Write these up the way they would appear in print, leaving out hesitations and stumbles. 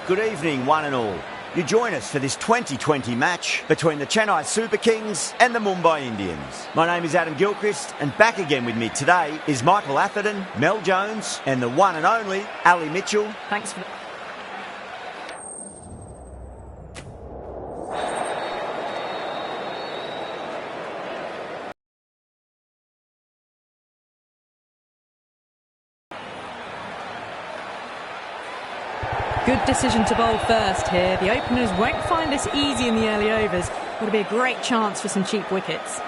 Good evening, one and all. You join us for this 2020 match between the Chennai Super Kings and the Mumbai Indians. My name is Adam Gilchrist, and back again with me today is Michael Atherton, Mel Jones, and the one and only Ali Mitchell. Thanks for Good decision to bowl first here. The openers won't find this easy in the early overs. It'll be a great chance for some cheap wickets.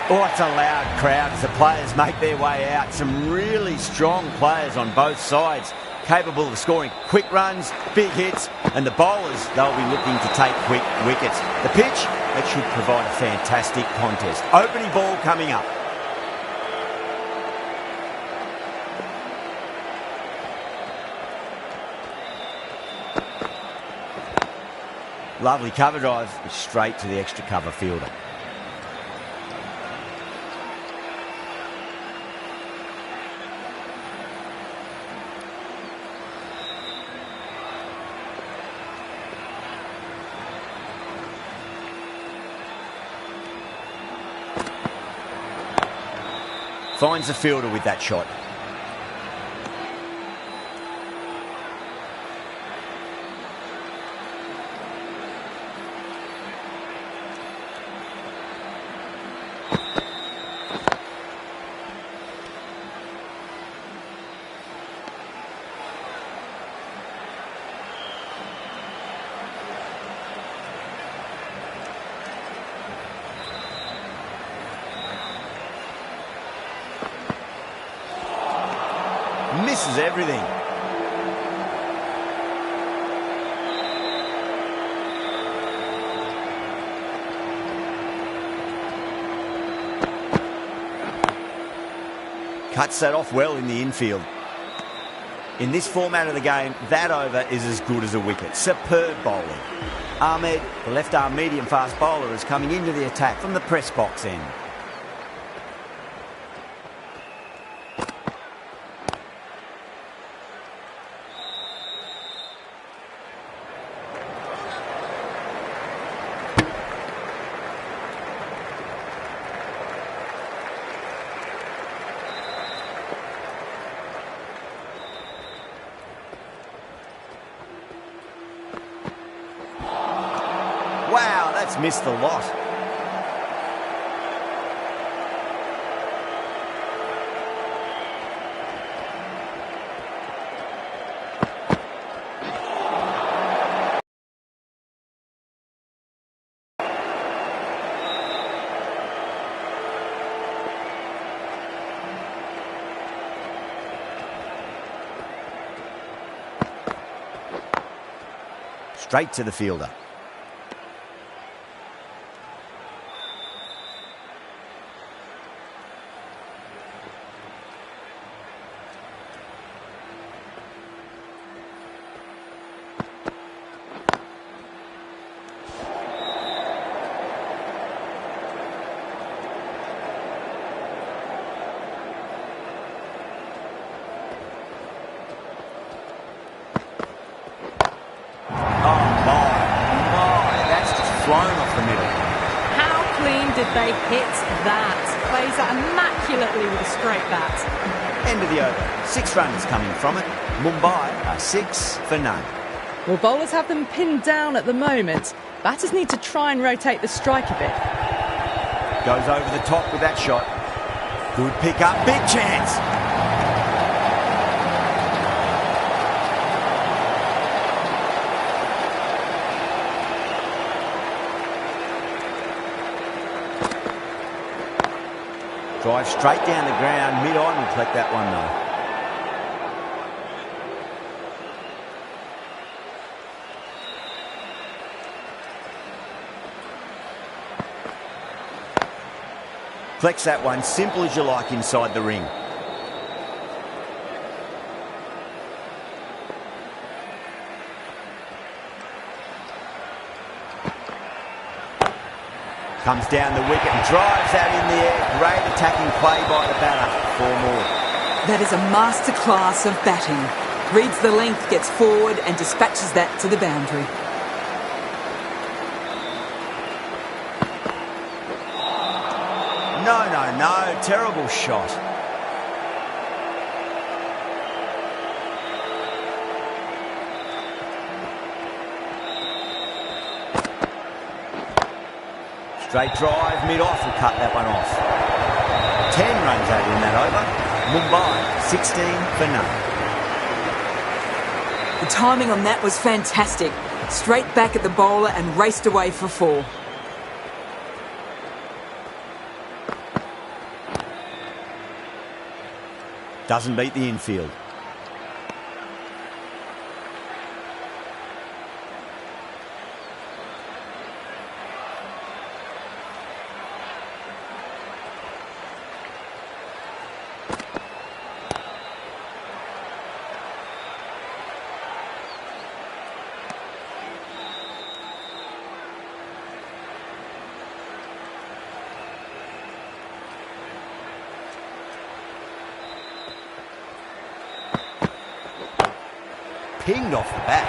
Oh, it's a loud crowd as the players make their way out. Some really strong players on both sides, capable of scoring quick runs, big hits, and the bowlers, they'll be looking to take quick wickets. The pitch, it should provide a fantastic contest. Opening ball coming up. Lovely cover drive, straight to the extra cover fielder. Finds the fielder with that shot. Misses everything. Cuts that off well in the infield. In this format of the game, that over is as good as a wicket. Superb bowling. Ahmed, the left-arm medium-fast bowler, is coming into the attack from the press box end. Wow, that's missed the lot. Straight to the fielder. Flown off the middle. How clean did they hit that? Plays that immaculately with a straight bat. End of the over. 6 runs coming from it. Mumbai are 6 for none. Well, bowlers have them pinned down at the moment. Batters need to try and rotate the strike a bit. Goes over the top with that shot. Good pick up. Big chance. Drive straight down the ground, mid-on, will collect that one though. Collects that one, simple as you like, inside the ring. Comes down the wicket and drives that in the air. Great attacking play by the batter. 4 more. That is a masterclass of batting. Reads the length, gets forward and dispatches that to the boundary. No, terrible shot. Straight drive, mid-off, will cut that one off. 10 runs out in that over. Mumbai, 16 for none. The timing on that was fantastic. Straight back at the bowler and raced away for 4. Doesn't beat the infield. Pinged off the bat.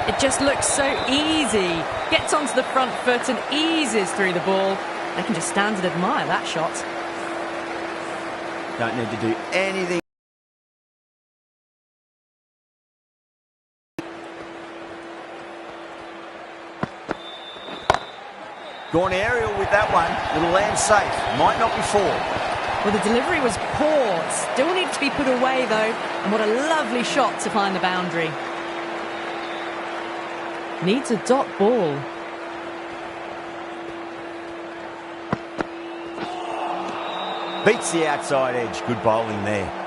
It just looks so easy. Gets onto the front foot and eases through the ball. They can just stand and admire that shot. Don't need to do anything. Gone aerial with that one. It'll land safe. Might not be 4. Well, the delivery was poor. Still needs to be put away, though. And what a lovely shot to find the boundary. Needs a dot ball. Beats the outside edge. Good bowling there.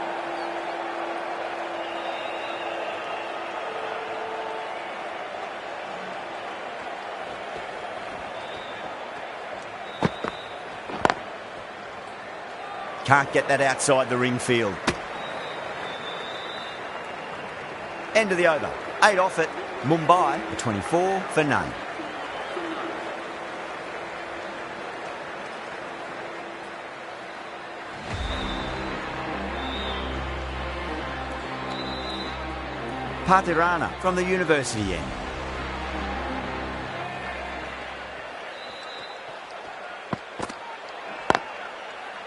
Can't get that outside the ring field. End of the over. 8 off it. Mumbai, 24 for none. Patirana from the university end.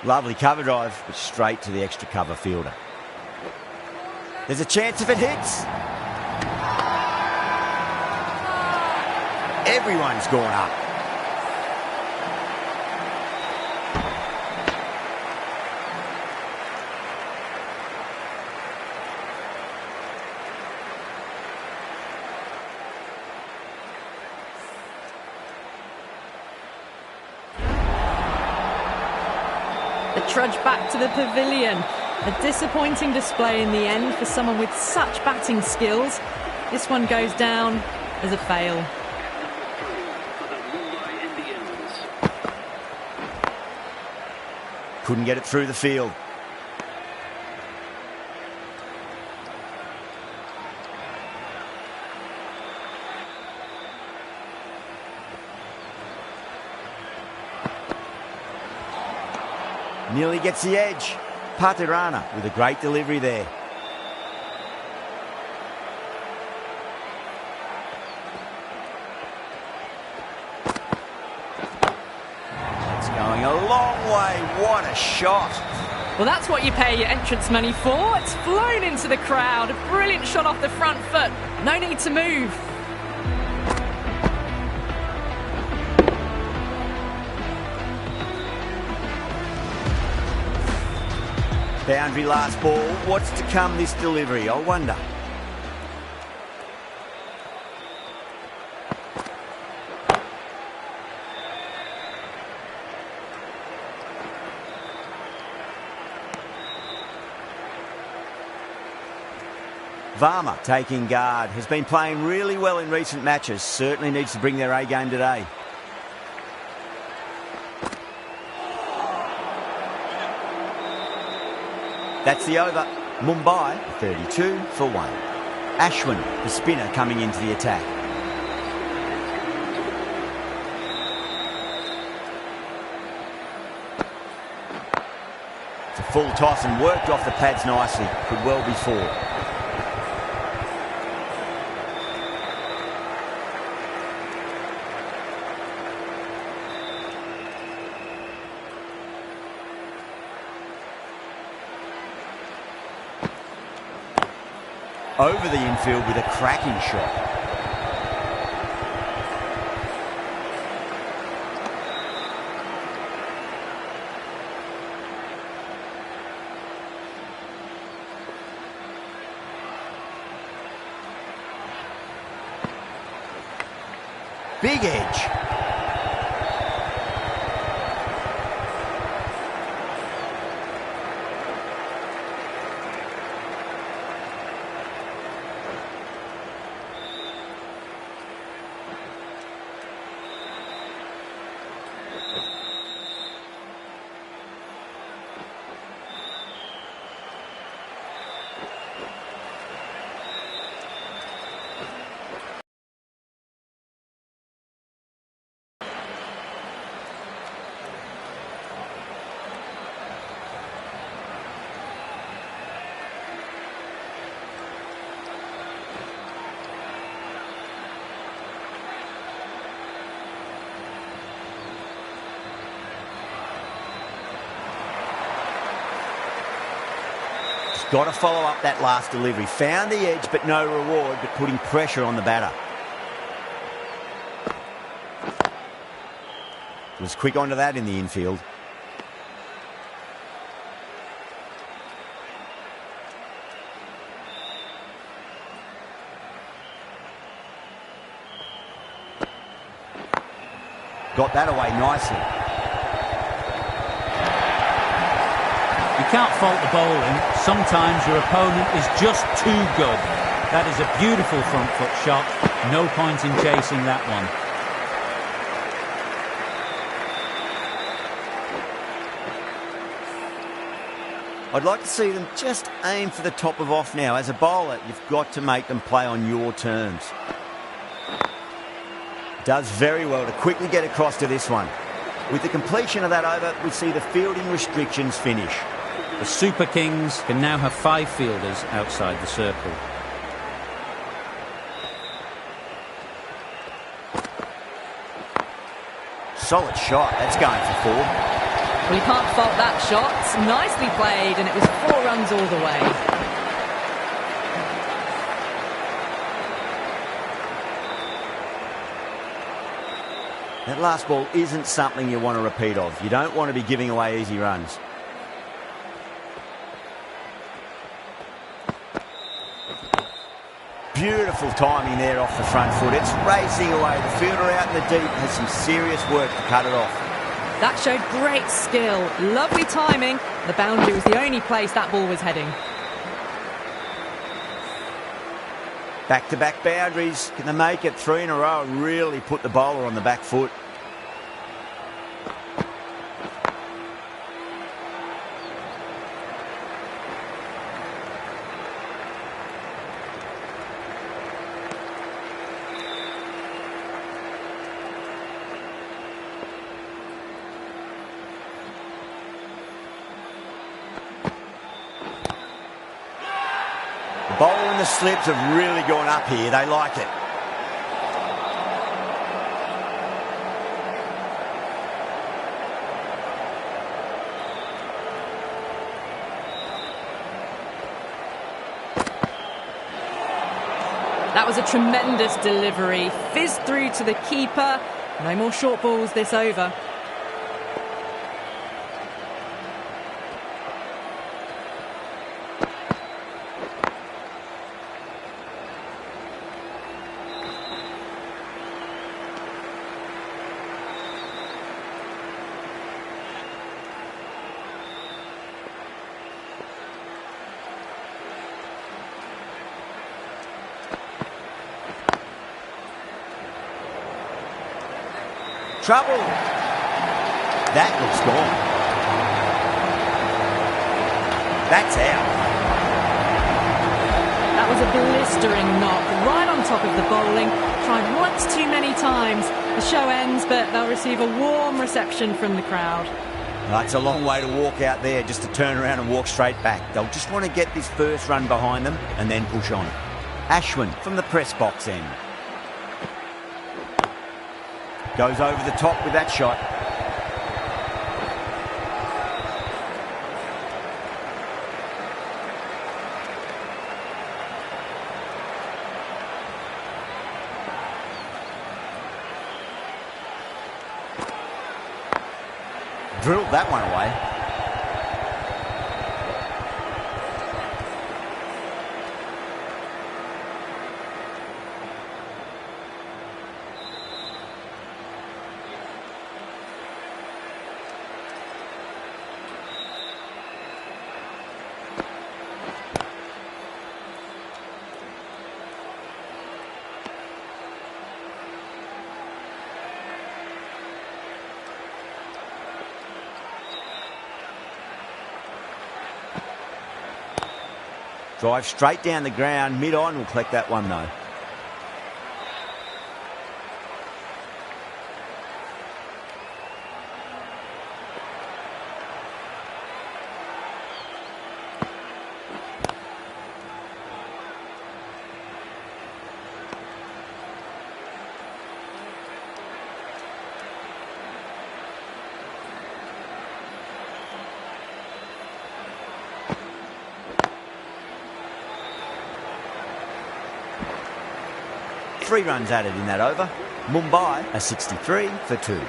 Lovely cover drive, but straight to the extra cover fielder. There's a chance if it hits. Everyone's gone up. The trudge back to the pavilion. A disappointing display in the end for someone with such batting skills. This one goes down as a fail. Couldn't get it through the field. Nearly gets the edge. Patirana with a great delivery there. It's going a long way. What a shot. Well, that's what you pay your entrance money for. It's flown into the crowd. A brilliant shot off the front foot. No need to move. Boundary last ball. What's to come this delivery? I wonder. Varma taking guard. Has been playing really well in recent matches. Certainly needs to bring their A game today. That's the over. Mumbai, 32 for 1. Ashwin, the spinner, coming into the attack. It's a full toss and worked off the pads nicely. Could well be 4. over the infield with a cracking shot. Big edge. Got to follow up that last delivery. Found the edge, but no reward, but putting pressure on the batter. Was quick onto that in the infield. Got that away nicely. You can't fault the bowling. Sometimes your opponent is just too good. That is a beautiful front foot shot. No point in chasing that one. I'd like to see them just aim for the top of off now. As a bowler, you've got to make them play on your terms. Does very well to quickly get across to this one. With the completion of that over, we see the fielding restrictions finish. The Super Kings can now have 5 fielders outside the circle. Solid shot. That's going for 4. Well, you can't fault that shot. Nicely played, and it was 4 runs all the way. That last ball isn't something you want to repeat of. You don't want to be giving away easy runs. Beautiful timing there off the front foot. It's racing away. The fielder out in the deep has some serious work to cut it off. That showed great skill. Lovely timing. The boundary was the only place that ball was heading. Back-to-back boundaries. Can they make it 3 in a row and really put the bowler on the back foot? The bowler and the slips have really gone up here. They like it. That was a tremendous delivery. Fizzed through to the keeper. No more short balls this over. Trouble. That looks gone. That's out. That was a blistering knock right on top of the bowling. Tried once too many times. The show ends, but they'll receive a warm reception from the crowd. It's a long way to walk out there just to turn around and walk straight back. They'll just want to get this first run behind them and then push on. Ashwin from the press box end. Goes over the top with that shot. Drilled that one away. Drive straight down the ground, mid-on, will collect that one though. Three runs added in that over. Mumbai are 63 for 2.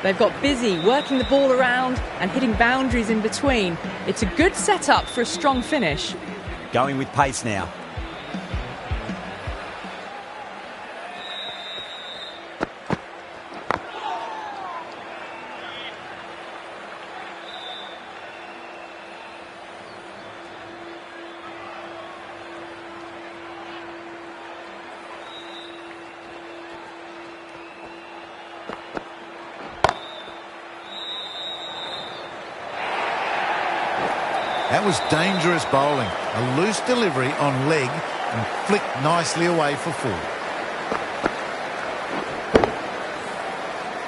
They've got busy working the ball around and hitting boundaries in between. It's a good setup for a strong finish. Going with pace now. That was dangerous bowling. A loose delivery on leg and flicked nicely away for full.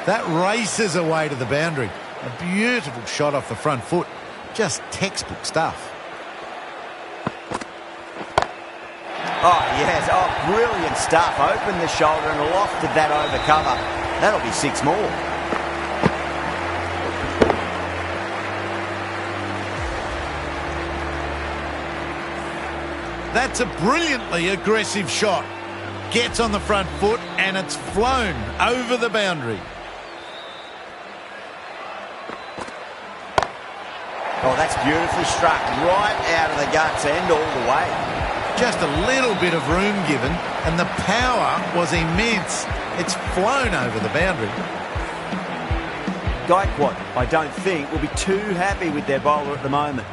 That races away to the boundary. A beautiful shot off the front foot. Just textbook stuff. Oh, yes. Oh, brilliant stuff. Opened the shoulder and lofted that over cover. That'll be 6 more. That's a brilliantly aggressive shot. Gets on the front foot and it's flown over the boundary. Oh, that's beautifully struck. Right out of the guts end all the way. Just a little bit of room given and the power was immense. It's flown over the boundary. Gaikwad, I don't think, will be too happy with their bowler at the moment.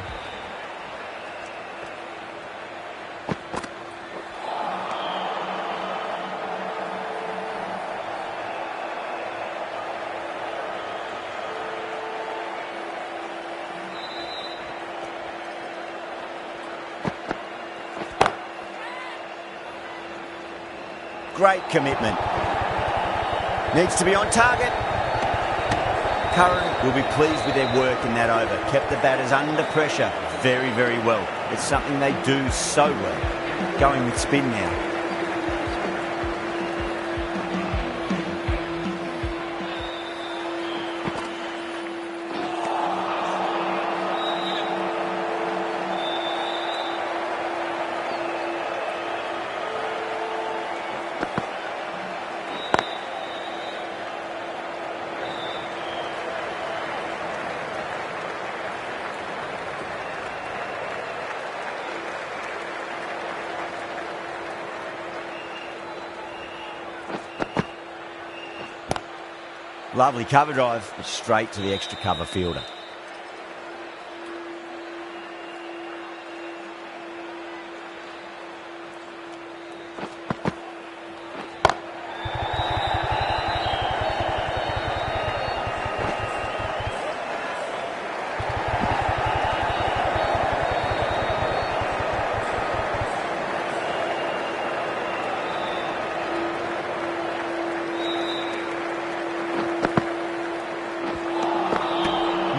Great commitment. Needs to be on target. Curran will be pleased with their work in that over. Kept the batters under pressure very, very well. It's something they do so well. Going with spin now. Lovely cover drive, but straight to the extra cover fielder.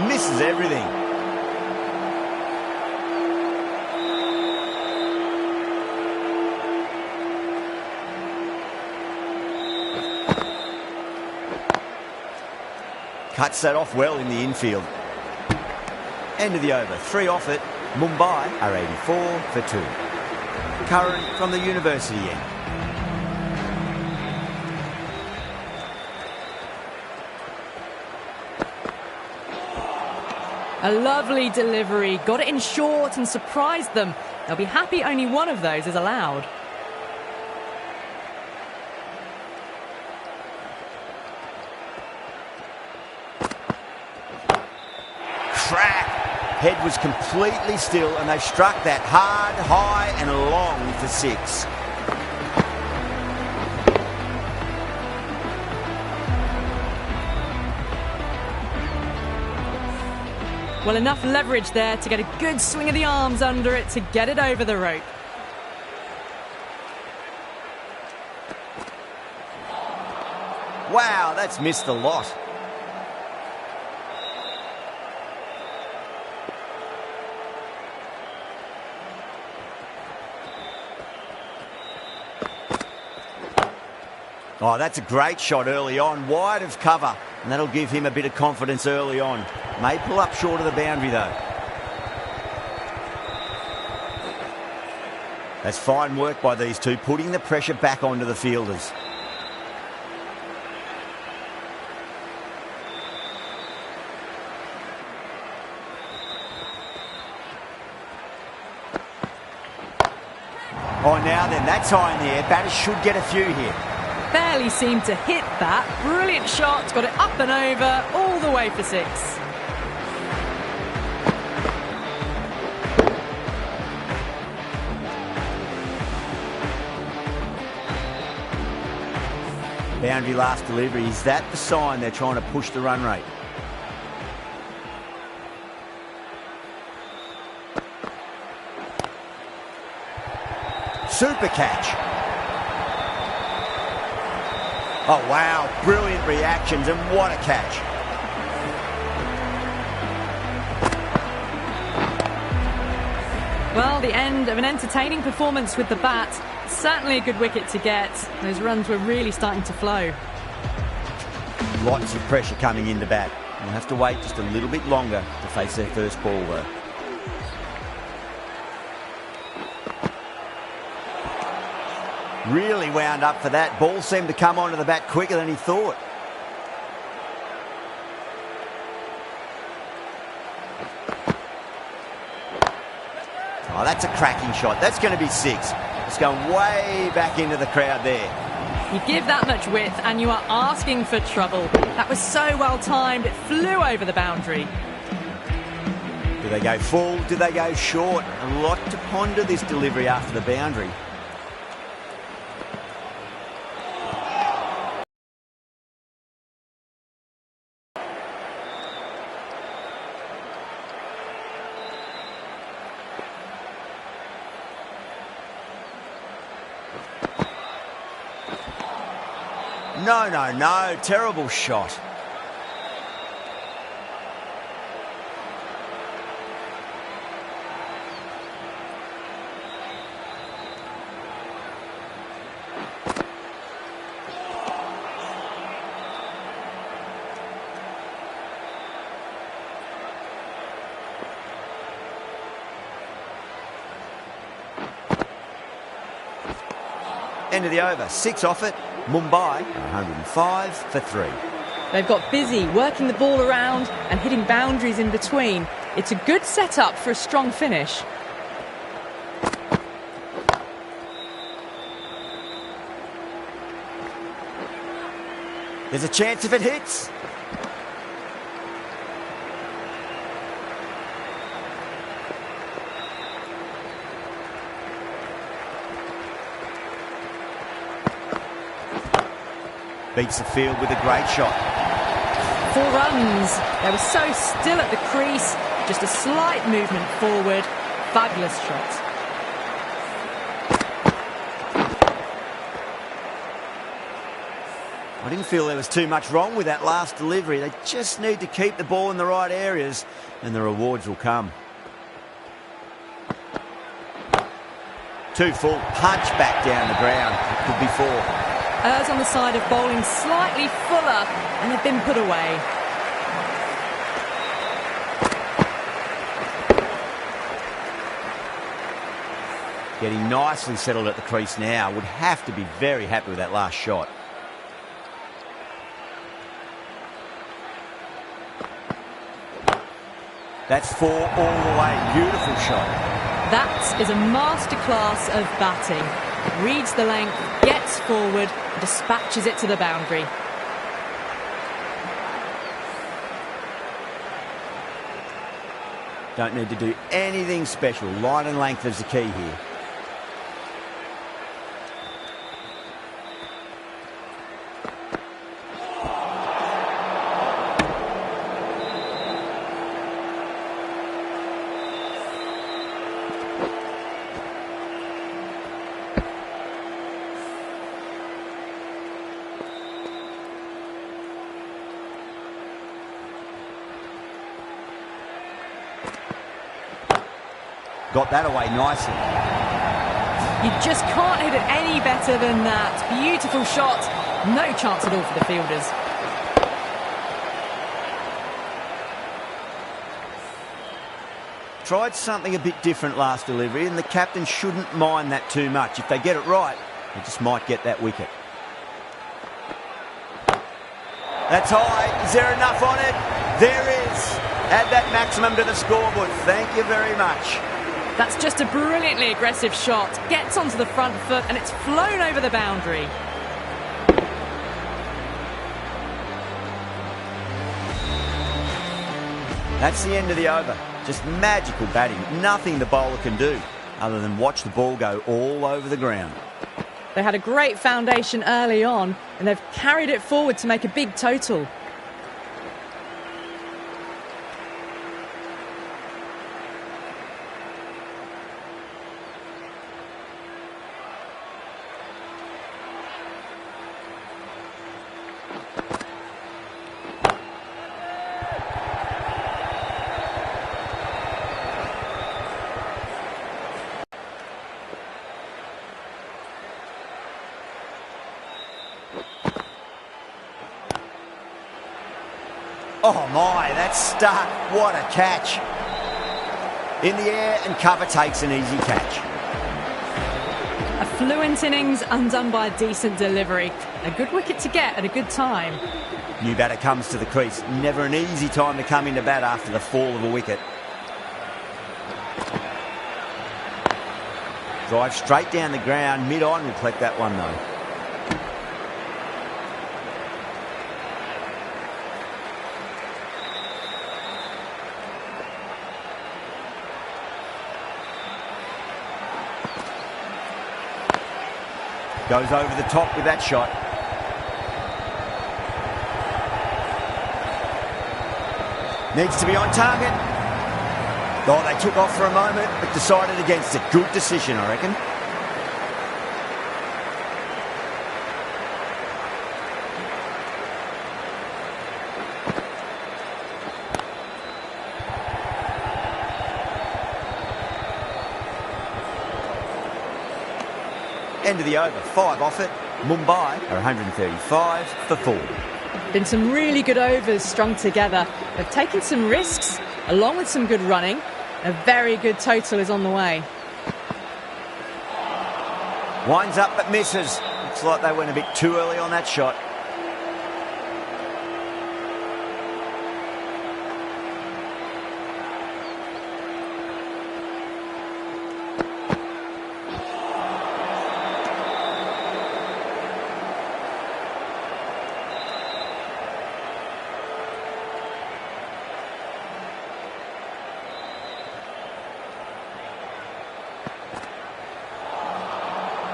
Misses everything. Cuts that off well in the infield. End of the over. 3 off it. Mumbai are 84 for 2. Curran from the university end. A lovely delivery, got it in short and surprised them. They'll be happy only one of those is allowed. Crack! Head was completely still and they struck that hard, high and long for 6. Well, enough leverage there to get a good swing of the arms under it to get it over the rope. Wow, that's missed a lot. Oh, that's a great shot early on, wide of cover, and that'll give him a bit of confidence early on. May pull up short of the boundary though. That's fine work by these two, putting the pressure back onto the fielders. Oh, now then, that's high in the air. Batters should get a few here. Barely seemed to hit that. Brilliant shot, got it up and over, all the way for 6. Boundary last delivery. Is that the sign they're trying to push the run rate? Super catch. Oh, wow. Brilliant reactions, and what a catch. Well, the end of an entertaining performance with the bat. Certainly a good wicket to get. Those runs were really starting to flow. Lots of pressure coming in the bat. We'll have to wait just a little bit longer to face their first ball, though. Really wound up for that. Ball seemed to come onto the bat quicker than he thought. Oh, that's a cracking shot. That's going to be 6. It's going way back into the crowd there. You give that much width and you are asking for trouble. That was so well timed. It flew over the boundary. Do they go full? Do they go short? A lot to ponder this delivery after the boundary. No. Terrible shot. End of the over. 6 off it. Mumbai, 105 for 3. They've got busy working the ball around and hitting boundaries in between. It's a good setup for a strong finish. There's a chance if it hits. Beats the field with a great shot. 4 runs. They were so still at the crease. Just a slight movement forward. Fabulous shot. I didn't feel there was too much wrong with that last delivery. They just need to keep the ball in the right areas and the rewards will come. 2 full. Punch back down the ground. It could be 4. Errs on the side of bowling slightly fuller, and they've been put away. Getting nicely settled at the crease now. Would have to be very happy with that last shot. That's 4 all the way. Beautiful shot. That is a masterclass of batting. Reads the length, gets forward, dispatches it to the boundary. Don't need to do anything special. Line and length is the key here. Got that away nicely. You just can't hit it any better than that. Beautiful shot. No chance at all for the fielders. Tried something a bit different last delivery, and the captain shouldn't mind that too much. If they get it right, they just might get that wicket. That's high. Is there enough on it? There is. Add that maximum to the scoreboard. Thank you very much. That's just a brilliantly aggressive shot. Gets onto the front foot and it's flown over the boundary. That's the end of the over. Just magical batting. Nothing the bowler can do other than watch the ball go all over the ground. They had a great foundation early on and they've carried it forward to make a big total. Oh my, that's stuck. What a catch. In the air and cover takes an easy catch. A fluent innings undone by a decent delivery. A good wicket to get at a good time. New batter comes to the crease. Never an easy time to come into bat after the fall of a wicket. Drive straight down the ground. Mid-on will collect that one though. Goes over the top with that shot. Needs to be on target. Oh, they took off for a moment, but decided against it. Good decision, I reckon. End of the over, 5 off it. Mumbai are 135 for 4. Been some really good overs strung together. They've taken some risks, along with some good running. A very good total is on the way. Winds up but misses. Looks like they went a bit too early on that shot.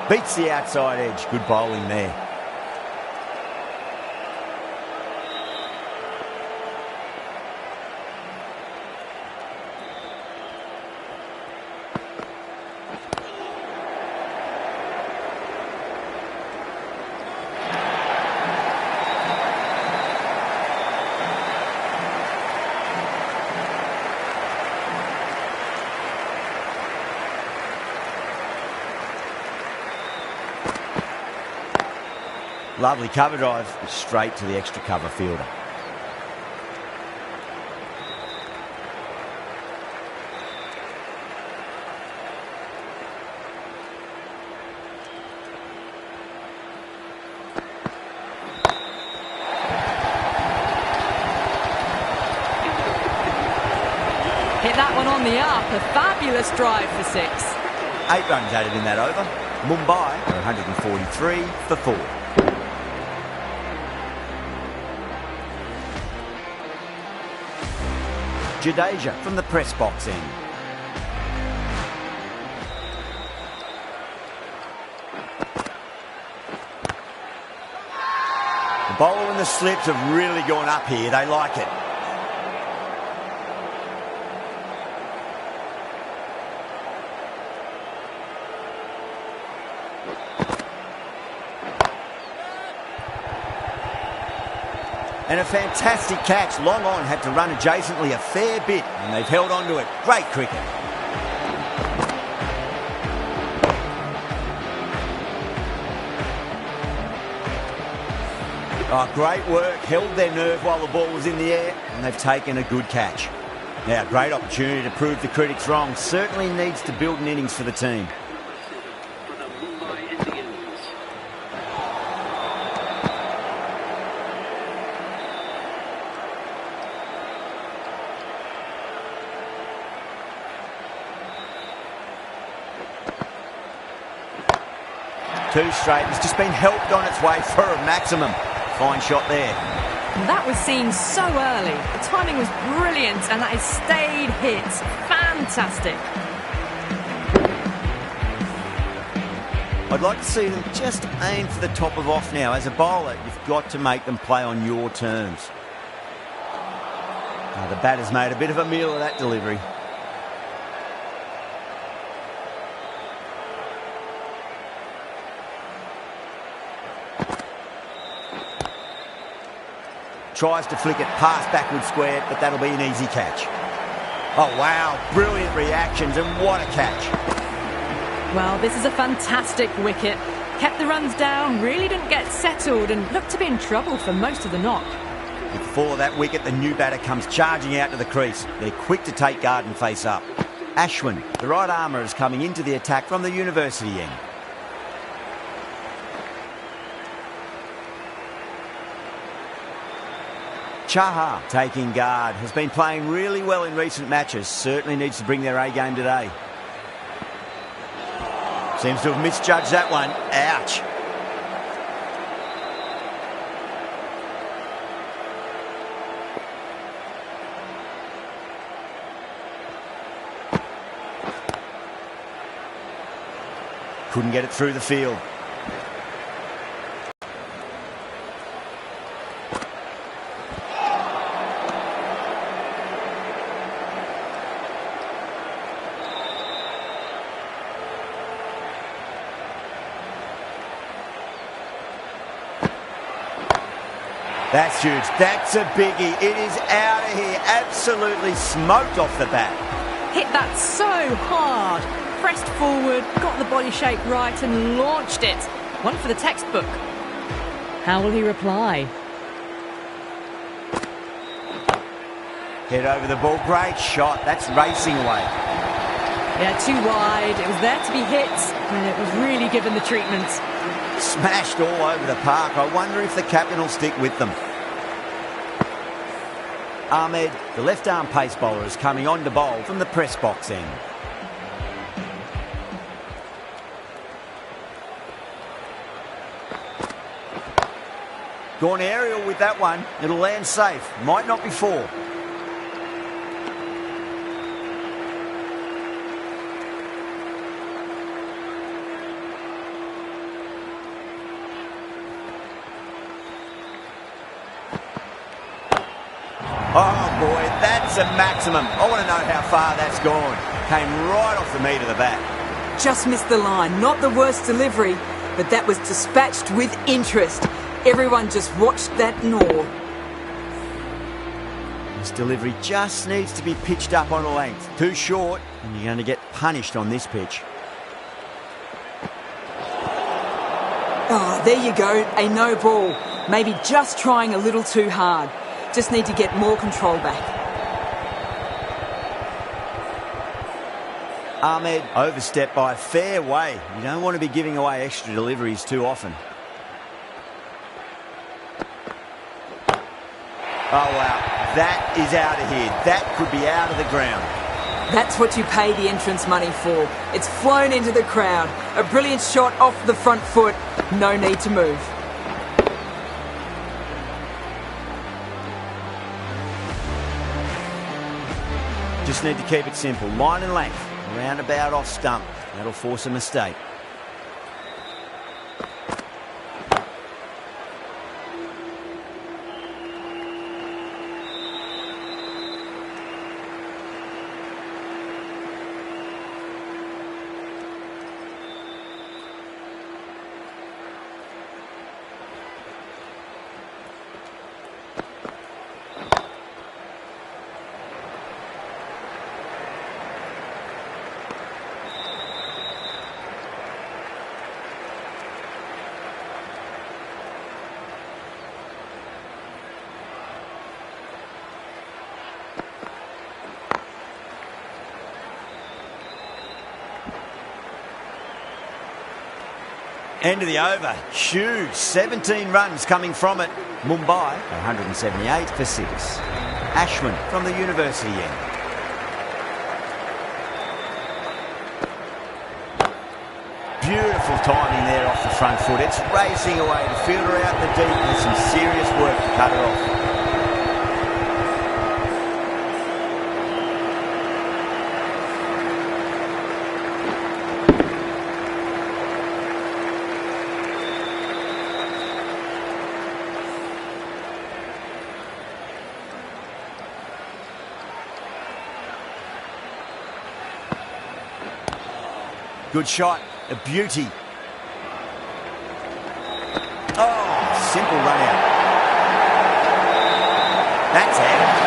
Beats the outside edge. Good bowling there. Lovely cover drive, straight to the extra cover fielder. on the up. A fabulous drive for 6. 8 runs added in that over. Mumbai are 143 for 4. Jadeja from the press box end. The bowler and the slips have really gone up here. They like it. And a fantastic catch. Long on had to run adjacently a fair bit, and they've held on to it. Great cricket. Oh, great work. Held their nerve while the ball was in the air, and they've taken a good catch. Now, great opportunity to prove the critics wrong. Certainly needs to build an innings for the team. Two straight. It's just been helped on its way for a maximum. Fine shot there. That was seen so early. The timing was brilliant, and that is stayed hits. Fantastic. I'd like to see them just aim for the top of off now. As a bowler, you've got to make them play on your terms. The batter's made a bit of a meal of that delivery. Tries to flick it past backward square, but that'll be an easy catch. Oh, wow. Brilliant reactions, and what a catch. Well, this is a fantastic wicket. Kept the runs down, really didn't get settled, and looked to be in trouble for most of the knock. With the fall of that wicket, the new batter comes charging out to the crease. They're quick to take guard and face up. Ashwin, the right armour, is coming into the attack from the university end. Chahar, taking guard, has been playing really well in recent matches. Certainly needs to bring their A-game today. Seems to have misjudged that one. Ouch. Couldn't get it through the field. That's huge. That's a biggie. It is out of here. Absolutely smoked off the bat. Hit that so hard. Pressed forward, got the body shape right and launched it. One for the textbook. How will he reply? Head over the ball. Great shot. That's racing away. Yeah, too wide. It was there to be hit, and it was really given the treatment. Smashed all over the park. I wonder if the captain will stick with them. Ahmed, the left-arm pace bowler, is coming on to bowl from the press box end. Gone aerial with that one. It'll land safe. Might not be 4. Oh, boy, that's a maximum. I want to know how far that's gone. Came right off the meat of the bat. Just missed the line. Not the worst delivery, but that was dispatched with interest. Everyone just watched that in awe. This delivery just needs to be pitched up on a length. Too short, and you're going to get punished on this pitch. Oh, there you go. A no ball. Maybe just trying a little too hard. Just need to get more control back. Ahmed overstepped by a fair way. You don't want to be giving away extra deliveries too often. Oh, wow. That is out of here. That could be out of the ground. That's what you pay the entrance money for. It's flown into the crowd. A brilliant shot off the front foot. No need to move. Just need to keep it simple. Line and length. Roundabout off stump. That'll force a mistake. End of the over. Huge. 17 runs coming from it. Mumbai, 178 for 6. Ashwin from the university end. Beautiful timing there off the front foot. It's racing away. The fielder out in the deep with some serious work to cut it off. Good shot, a beauty. Oh, simple run out. That's it.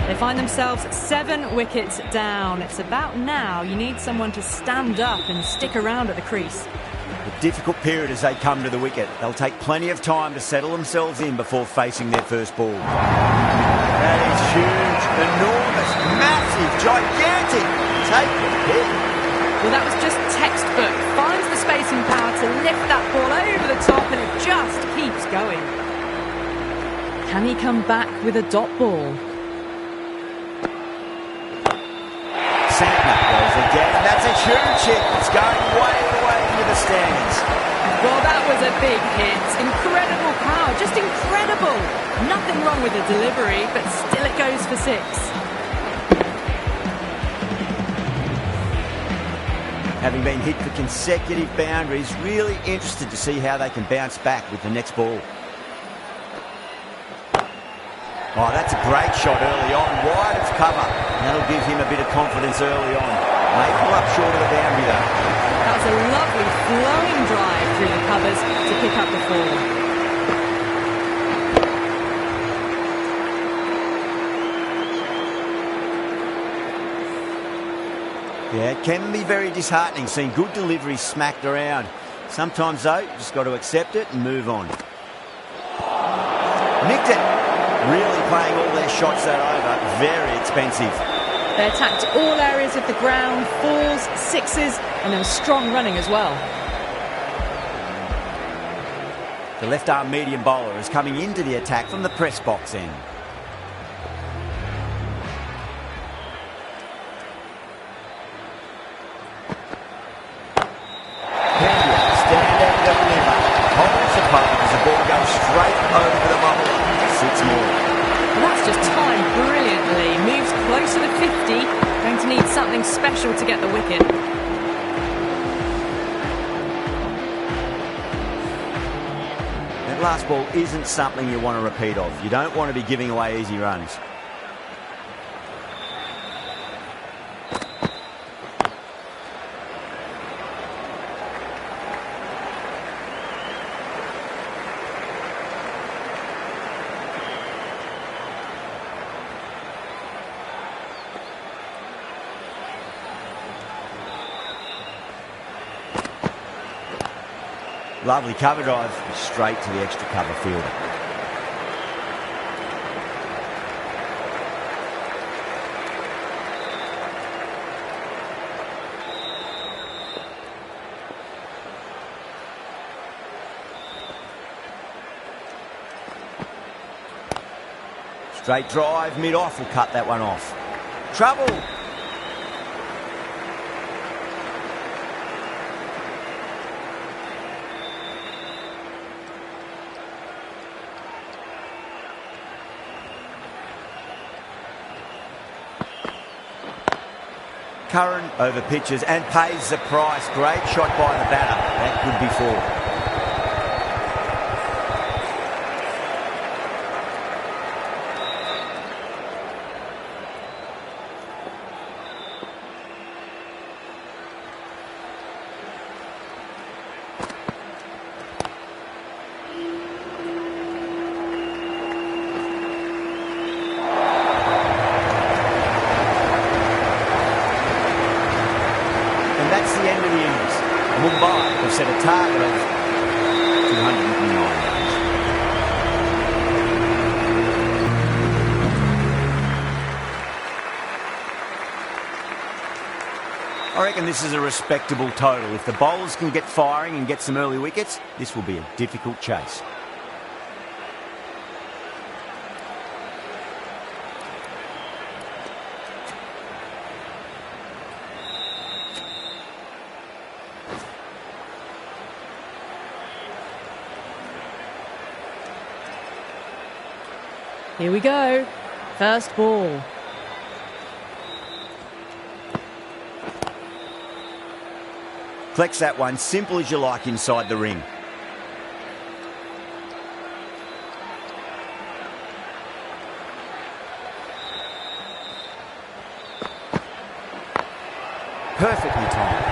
They find themselves 7 wickets down. It's about now you need someone to stand up and stick around at the crease. A difficult period as they come to the wicket. They'll take plenty of time to settle themselves in before facing their first ball. That is huge, enormous, massive, gigantic. Take the hit. Well, that was just textbook. Finds the space and power to lift that ball over the top, and it just keeps going. Can he come back with a dot ball? Santner goes again. That's a huge hit. It's going way away into the stands. Well, that was a big hit. Incredible power, just incredible. Nothing wrong with the delivery, but still it goes for 6. Having been hit for consecutive boundaries, really interested to see how they can bounce back with the next ball. Oh, that's a great shot early on, wide of cover. That'll give him a bit of confidence early on. May pull up short of the boundary though. That was a lovely flowing drive through the covers to pick up the ball. Yeah, it can be very disheartening seeing good deliveries smacked around. Sometimes though, you just got to accept it and move on. Nicked it. Really playing all their shots that over. Very expensive. They attacked all areas of the ground, 4s, 6s, and there was strong running as well. The left-arm medium bowler is coming into the attack from the press box end. Stand and deliver. Holds the puck as the ball goes straight over the bubble. 6 more. Well, that's just timed brilliantly. Moves closer to 50. Going to need something special to get the wicket. That last ball isn't something you want to repeat of. You don't want to be giving away easy runs. Lovely cover drive, straight to the extra cover fielder. Straight drive, mid-off will cut that one off. Trouble! Curran over pitches and pays the price. Great shot by the batter. That could be four. That's the end of the innings. Mumbai have set a target of 209 runs. I reckon this is a respectable total. If the bowlers can get firing and get some early wickets, this will be a difficult chase. Here we go. First ball. Collects that one, simple as you like inside the ring. Perfectly timed.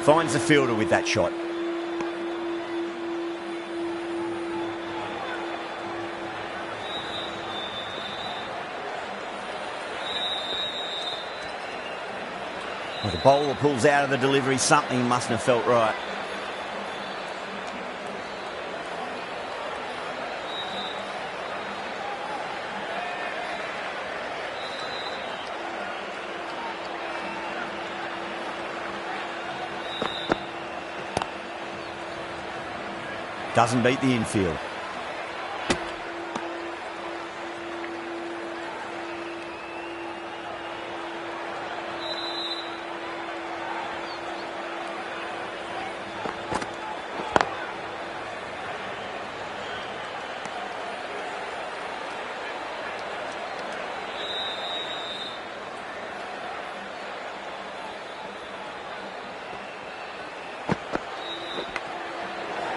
Finds the fielder with that shot. Well, the bowler pulls out of the delivery. Something mustn't have felt right. Doesn't beat the infield.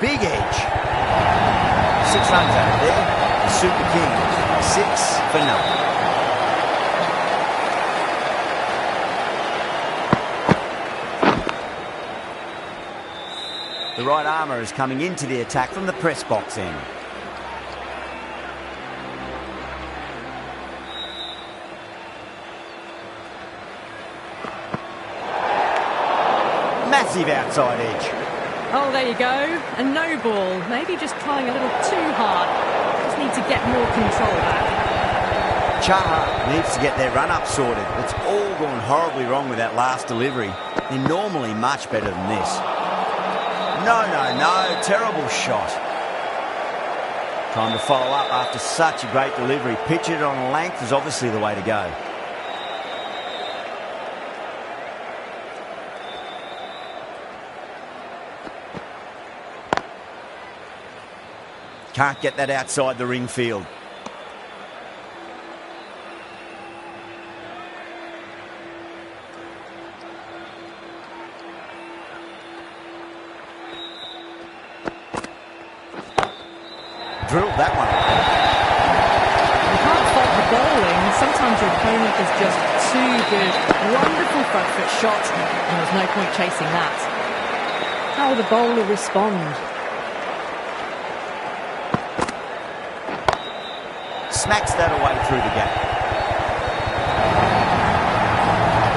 Big edge. 6 runs out of there. The Super Kings, 6 for none. The right armour is coming into the attack from the press box end. Massive outside edge. Oh, there you go. A no ball. Maybe just trying a little too hard. Just need to get more control back. Chahar needs to get their run-up sorted. It's all gone horribly wrong with that last delivery. They're normally much better than this. No. Terrible shot. Time to follow up after such a great delivery. Pitch it on length is obviously the way to go. Can't get that outside the ring field. Drilled that one. You can't fault the bowling. Sometimes your opponent is just too good. Wonderful front foot shot, and there's no point chasing that. How will the bowler respond? Smacks that away through the gap.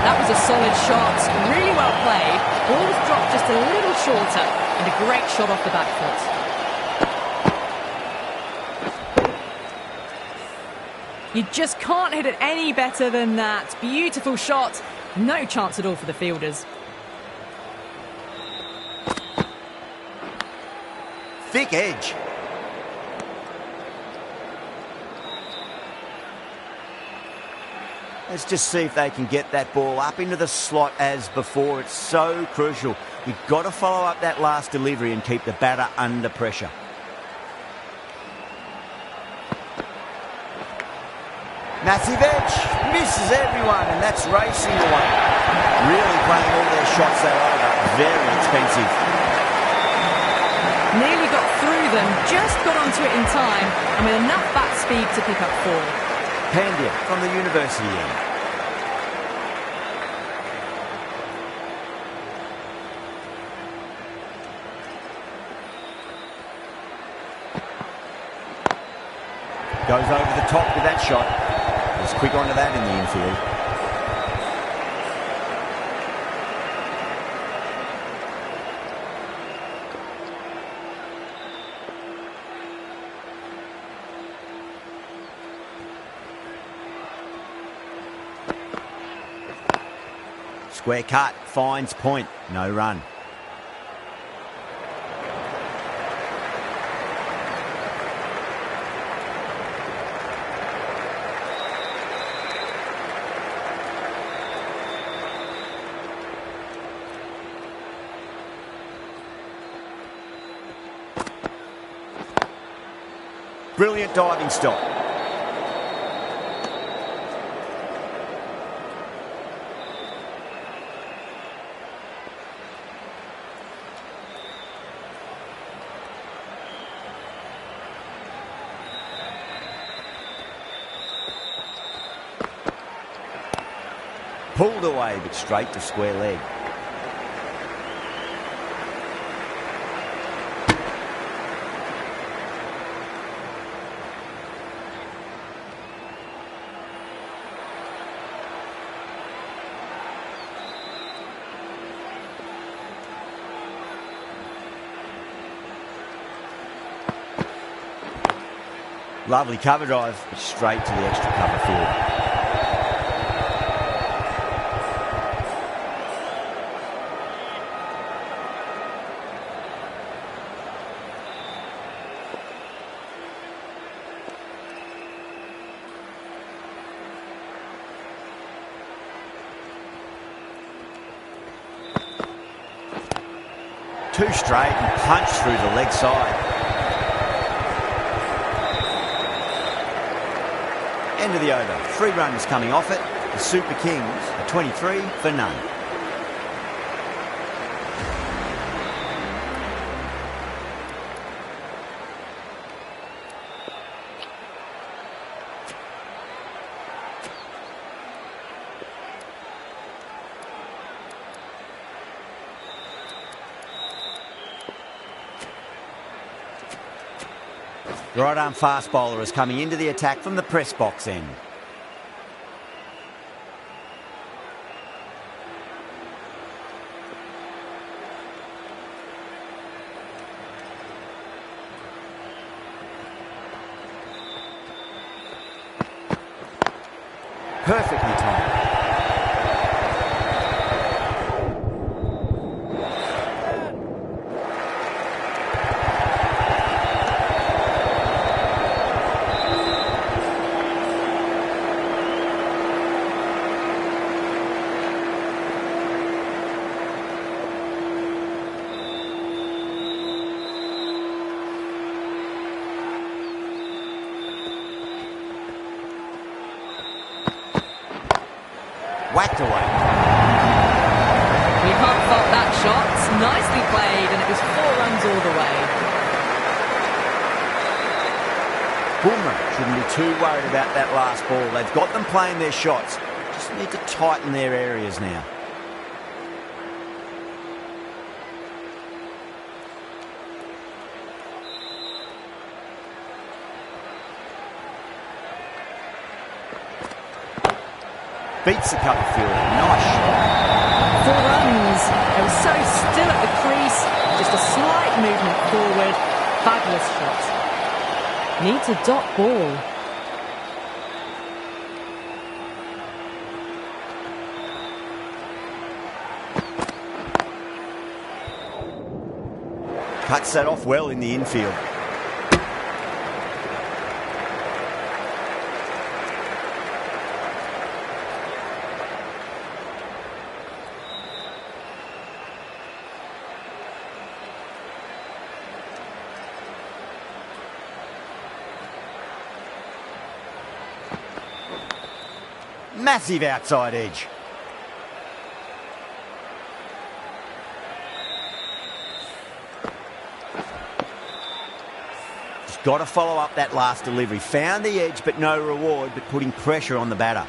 That was a solid shot. Really well played. Ball was dropped just a little shorter. and a great shot off the back foot. You just can't hit it any better than that. Beautiful shot. No chance at all for the fielders. Thick edge. Let's just see if they can get that ball up into the slot as before. It's so crucial. You've got to follow up that last delivery and keep the batter under pressure. Massive edge, misses everyone, and that's racing away. Really playing all their shots that over. Very expensive. Nearly got through them, just got onto it in time, and with enough bat speed to pick up 4. Pandya from the university end. Goes over the top with that shot. Was quick onto that in the infield. Square cut, finds point, no run. Brilliant diving stop. Pulled away, but straight to square leg. Lovely cover drive, straight to the extra cover field. Two straight and punch through the leg side. End of the over. 3 runs coming off it. The Super Kings are 23 for none. The right-arm fast bowler is coming into the attack from the press box end. Perfectly timed. Whacked away. You can't fault that shot. Nicely played, and it was 4 runs all the way. Boomer shouldn't be too worried about that last ball. They've got them playing their shots. Just need to tighten their areas now. Beats the cover field. Nice shot. 4 runs. They were so still at the crease. Just a slight movement forward. Fabulous shot. Needs a dot ball. Cuts that off well in the infield. Massive outside edge. Just got to follow up that last delivery. Found the edge, but no reward, but putting pressure on the batter.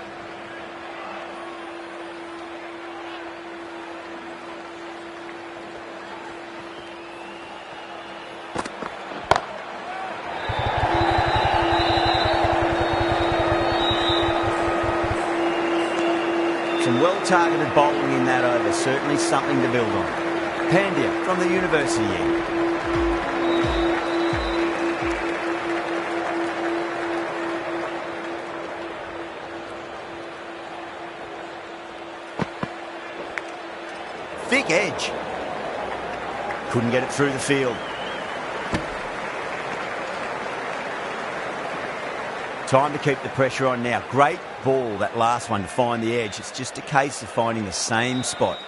Some well-targeted bowling in that over, certainly something to build on. Pandya from the university end. Thick edge. Couldn't get it through the field. Time to keep the pressure on now. Great ball, that last one, to find the edge. It's just a case of finding the same spot.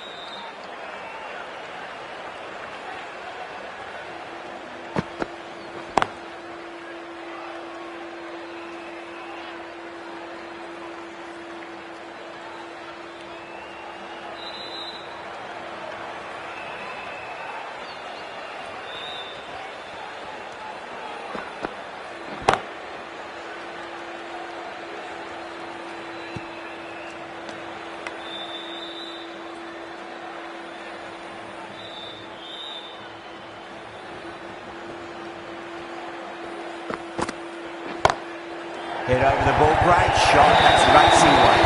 Head over the ball, great shot, that's racing away.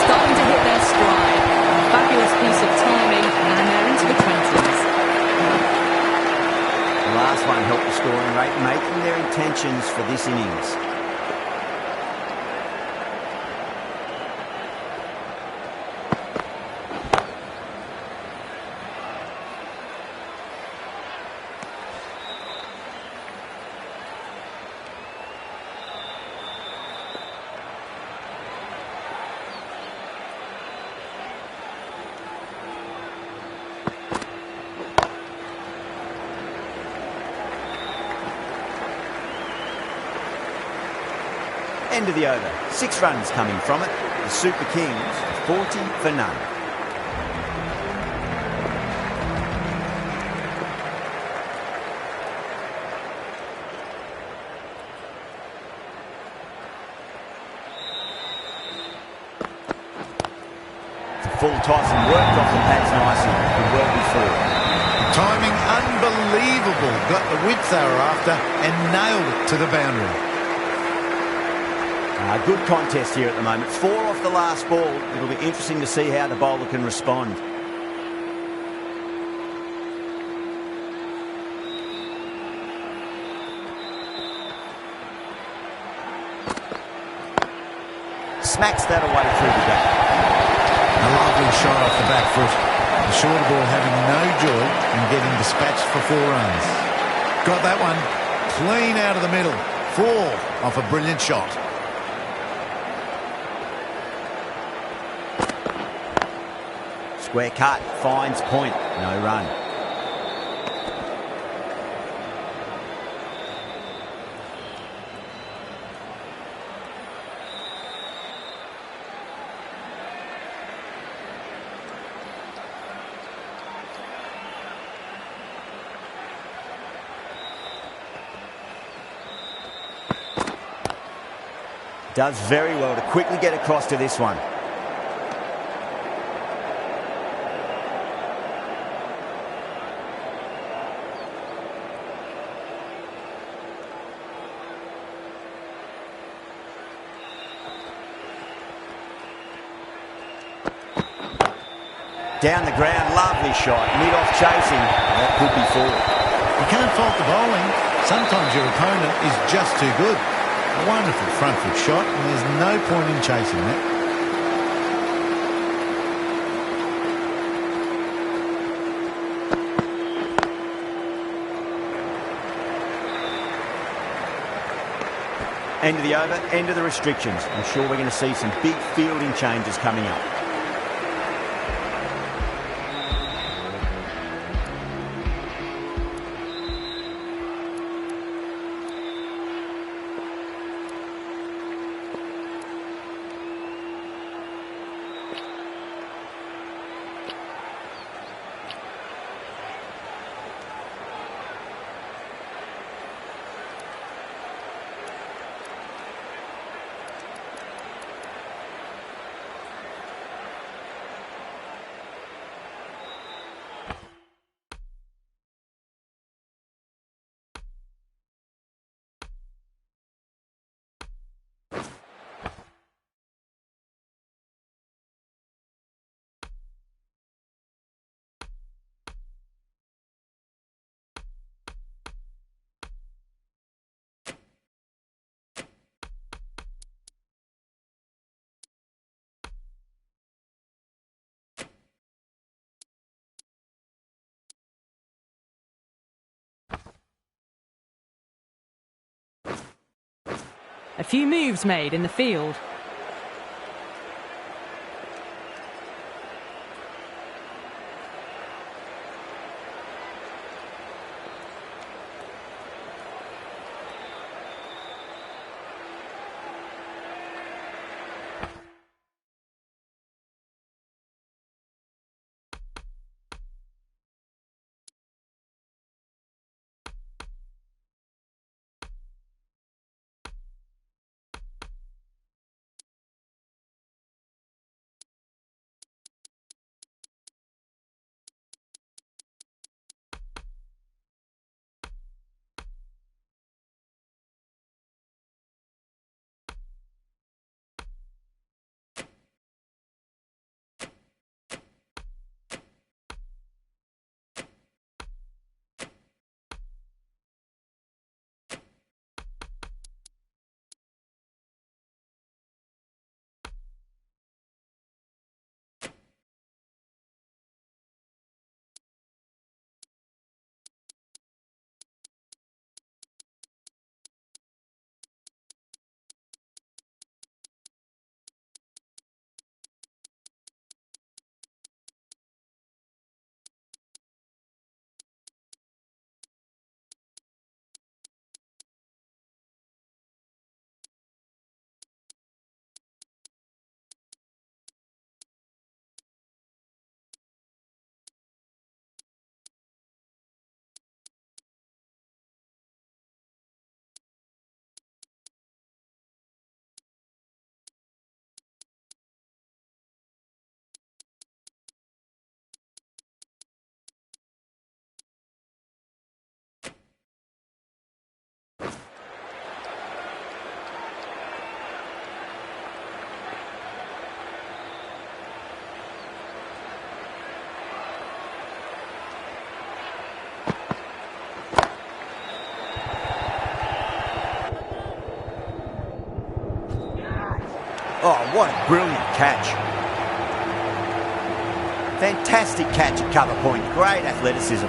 Starting to hit their stride. Fabulous piece of timing, and they're into the 20s. The last one helped the scoring rate, making their intentions for this innings. End of the over. 6 runs coming from it. The Super Kings 40 for none. It's a full toss and worked off the pads nicely. Good work before. Timing unbelievable. Got the width they were after and nailed it to the boundary. Good contest here at the moment. 4 off the last ball. It'll be interesting to see how the bowler can respond. Smacks that away through the gap. A lovely shot off the back foot. The shorter ball having no joy in getting dispatched for 4 runs. Got that one clean out of the middle. 4 off a brilliant shot. Square cut, finds point, no run. Does very well to quickly get across to this one. Down the ground, lovely shot. Mid-off chasing. That could be four. You can't fault the bowling. Sometimes your opponent is just too good. A wonderful front foot shot, and there's no point in chasing that. End of the over, end of the restrictions. I'm sure we're going to see some big fielding changes coming up. A few moves made in the field. Oh, what a brilliant catch. Fantastic catch at cover point. Great athleticism.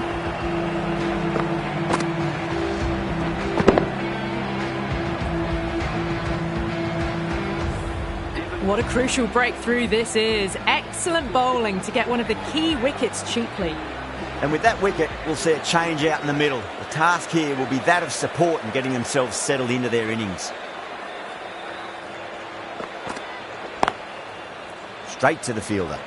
What a crucial breakthrough this is. Excellent bowling to get one of the key wickets cheaply. And with that wicket, we'll see a change out in the middle. The task here will be that of support and getting themselves settled into their innings. Straight to the fielder.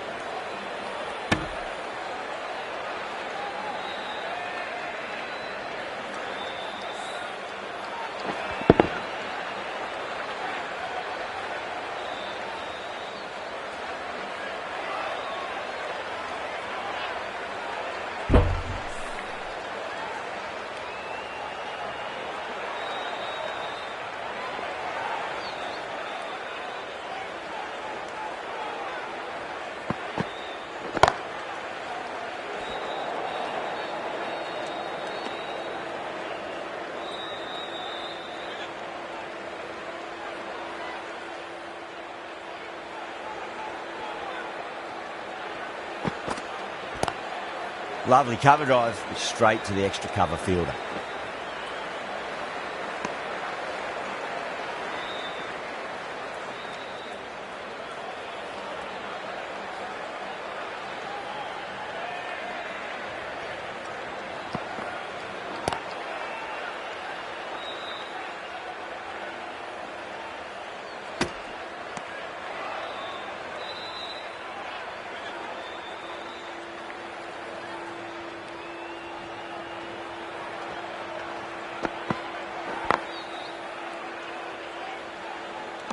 Lovely cover drive, straight to the extra cover fielder.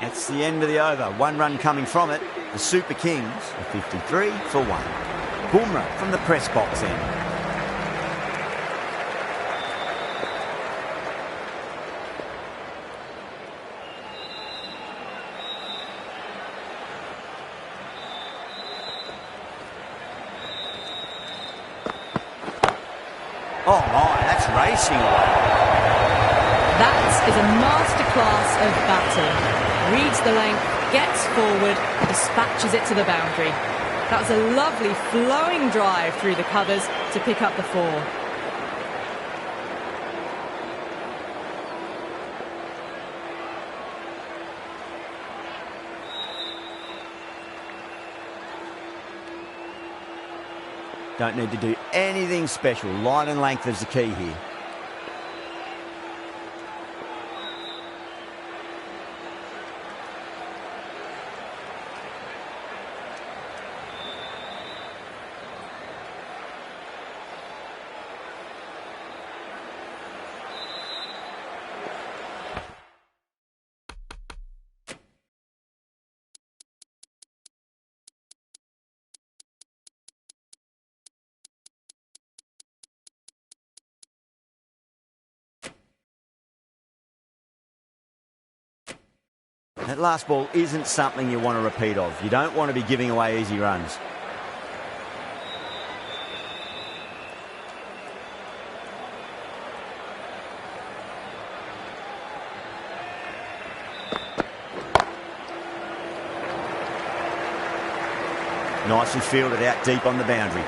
That's the end of the over. 1 run coming from it. The Super Kings are 53 for 1. Bumrah from the press box end. Oh my, that's racing away. That is a masterclass of batting. Reads the length, gets forward, dispatches it to the boundary. That was a lovely flowing drive through the covers to pick up the 4. Don't need to do anything special. Line and length is the key here. That last ball isn't something you want to repeat of. You don't want to be giving away easy runs. Nicely fielded out deep on the boundary.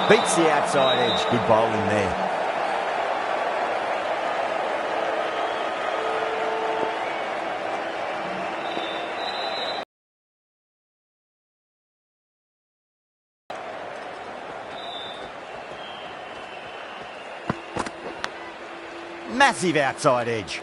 Beats the outside edge. Good bowling there. Massive outside edge.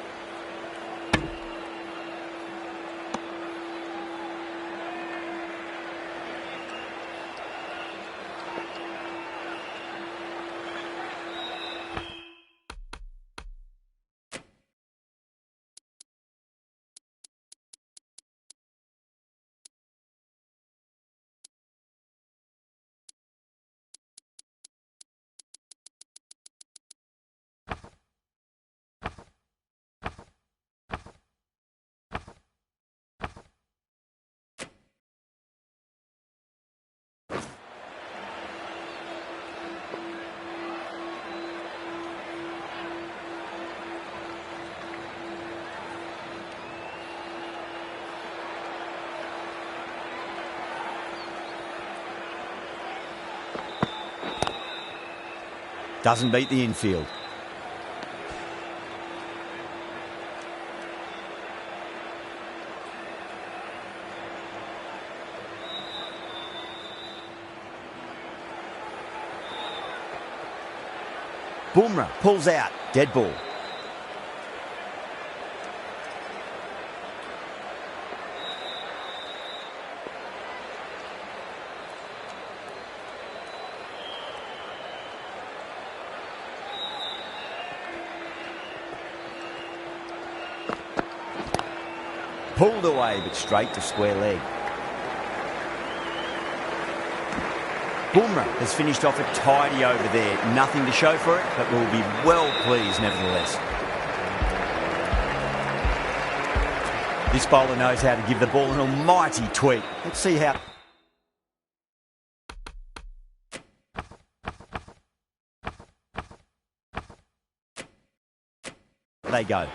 Doesn't beat the infield. Bumrah pulls out. Dead ball. Pulled away, but straight to square leg. Bumrah has finished off a tidy over there. Nothing to show for it, but will be well pleased nevertheless. This bowler knows how to give the ball an almighty tweak. Let's see how... they go.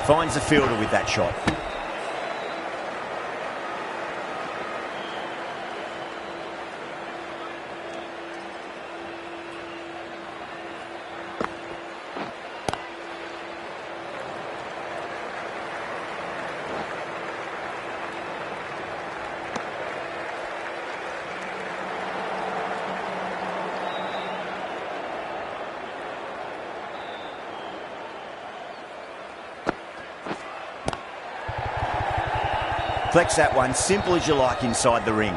Finds the fielder with that shot. Flex that one, simple as you like inside the ring.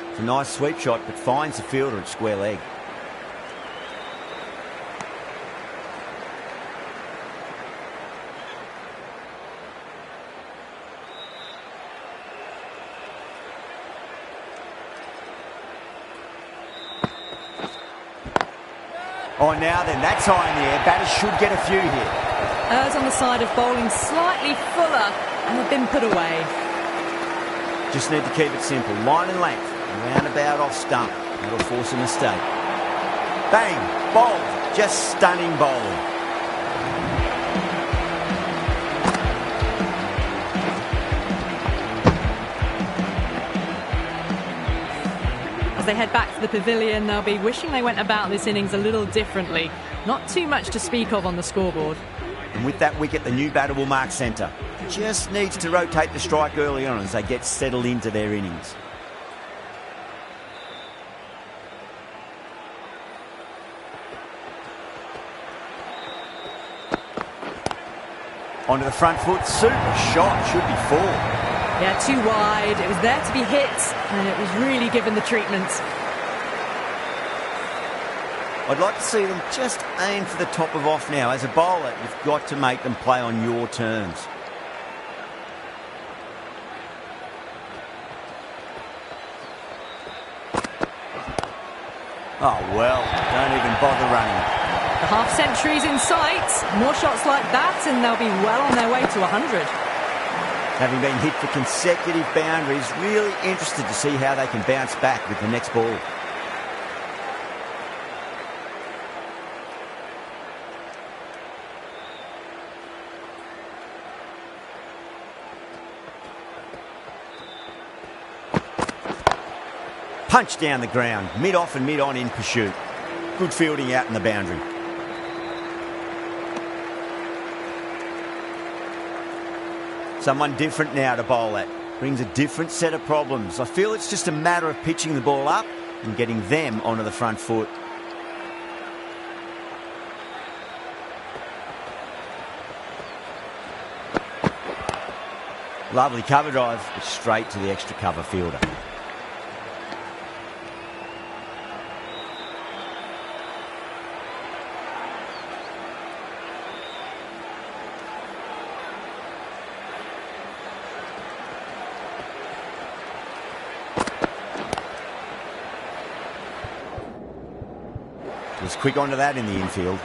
It's a nice sweep shot, but finds the fielder at square leg. Oh, now then, that's high in the air. Batters should get a few here. Errs on the side of bowling slightly fuller, and they've been put away. Just need to keep it simple. Line and length. Roundabout off stump. That'll force a mistake. Bang! Bowled. Just stunning bowling. As they head back to the pavilion, they'll be wishing they went about this innings a little differently. Not too much to speak of on the scoreboard. And with that wicket, the new batter will mark centre. Just needs to rotate the strike early on as they get settled into their innings. Onto the front foot, super shot, should be four. Yeah, too wide. It was there to be hit, and it was really given the treatment. I'd like to see them just aim for the top of off now. As a bowler, you've got to make them play on your terms. Oh, well, don't even bother running. The half-century's in sight. More shots like that, and they'll be well on their way to 100. Having been hit for consecutive boundaries, really interested to see how they can bounce back with the next ball. Punch down the ground, mid-off and mid-on in pursuit. Good fielding out in the boundary. Someone different now to bowl at. Brings a different set of problems. I feel it's just a matter of pitching the ball up and getting them onto the front foot. Lovely cover drive, but straight to the extra cover fielder. Was quick onto that in the infield.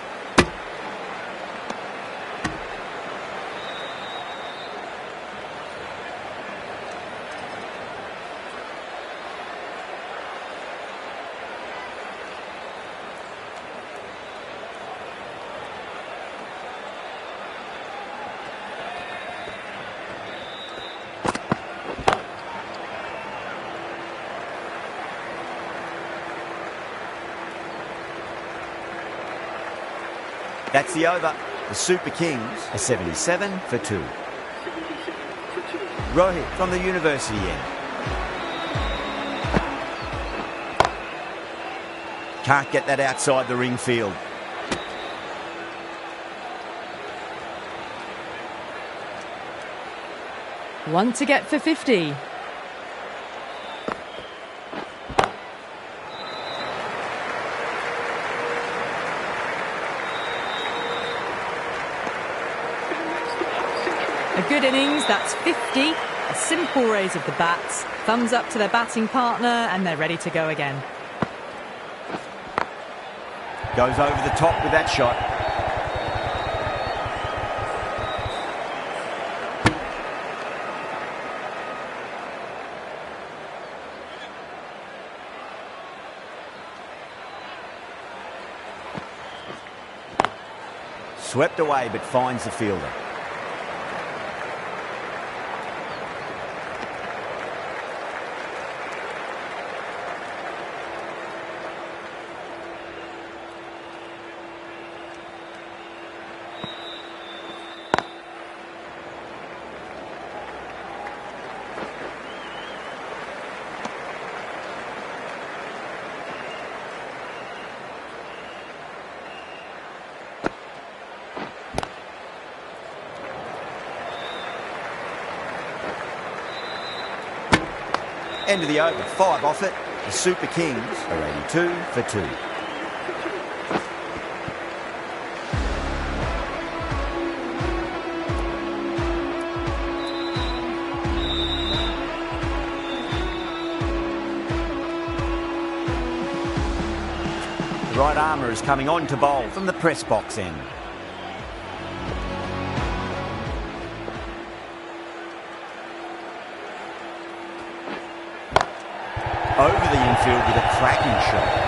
That's the over. The Super Kings are 77 for 2. Rohit from the university end. Can't get that outside the ring field. One to get for 50. A good innings, that's 50. A simple raise of the bats. Thumbs up to their batting partner, and they're ready to go again. Goes over the top with that shot. Swept away but finds the fielder. End of the over, 5 off it. The Super Kings are 82 for 2. The right armour is coming on to bowl from the press box end. Over the infield with a cracking shot.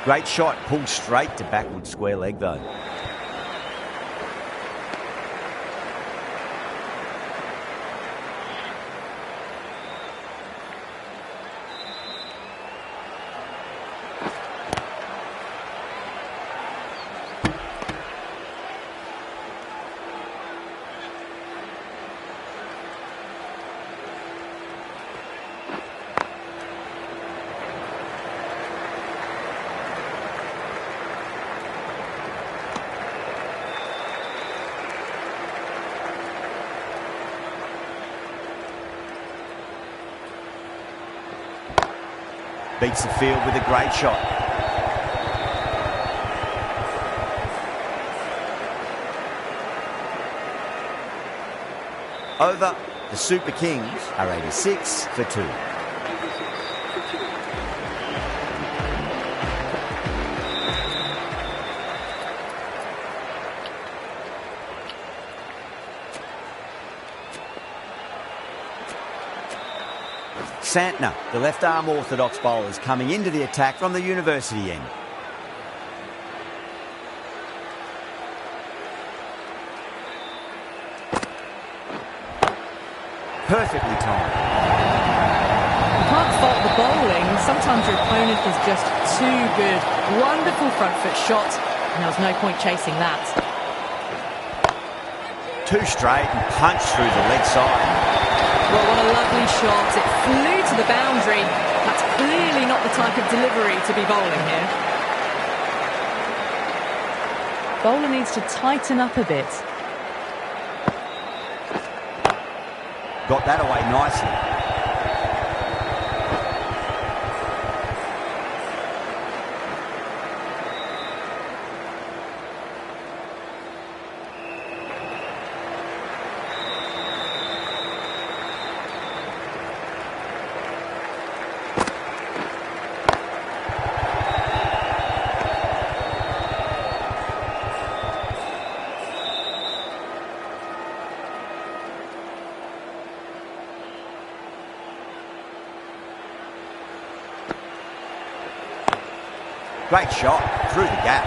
Great shot, pulled straight to backward square leg though. Beats the field with a great shot. Over, the Super Kings are 86 for 2. Santner, the left-arm orthodox bowler, is coming into the attack from the university end. Perfectly timed. You can't fault the bowling. Sometimes your opponent is just too good. Wonderful front foot shot, and there was no point chasing that. Too straight and punched through the leg side. Well, what a lovely shot. It flew to the boundary. That's clearly not the type of delivery to be bowling here. Bowler needs to tighten up a bit. Got that away nicely. Great shot through the gap.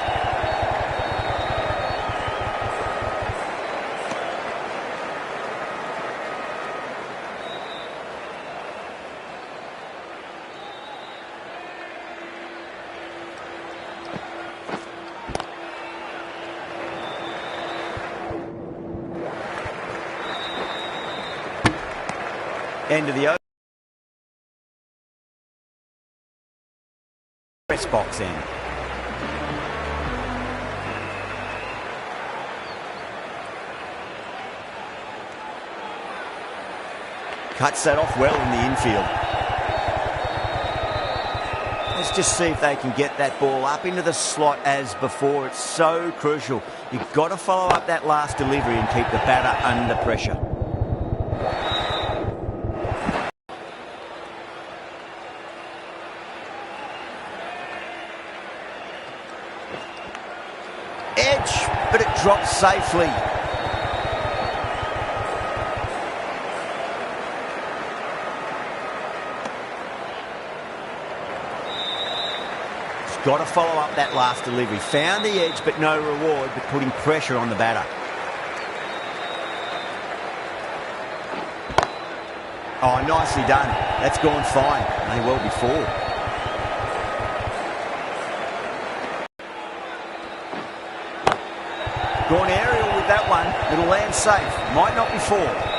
End of the over. Press box end. Cuts that off well in the infield. Let's just see if they can get that ball up into the slot as before. It's so crucial. You've got to follow up that last delivery and keep the batter under pressure. Edge, but it drops safely. Got to follow up that last delivery. Found the edge, but no reward, but putting pressure on the batter. Oh, nicely done. That's gone fine. May well be four. Gone aerial with that one. It'll land safe. Might not be four.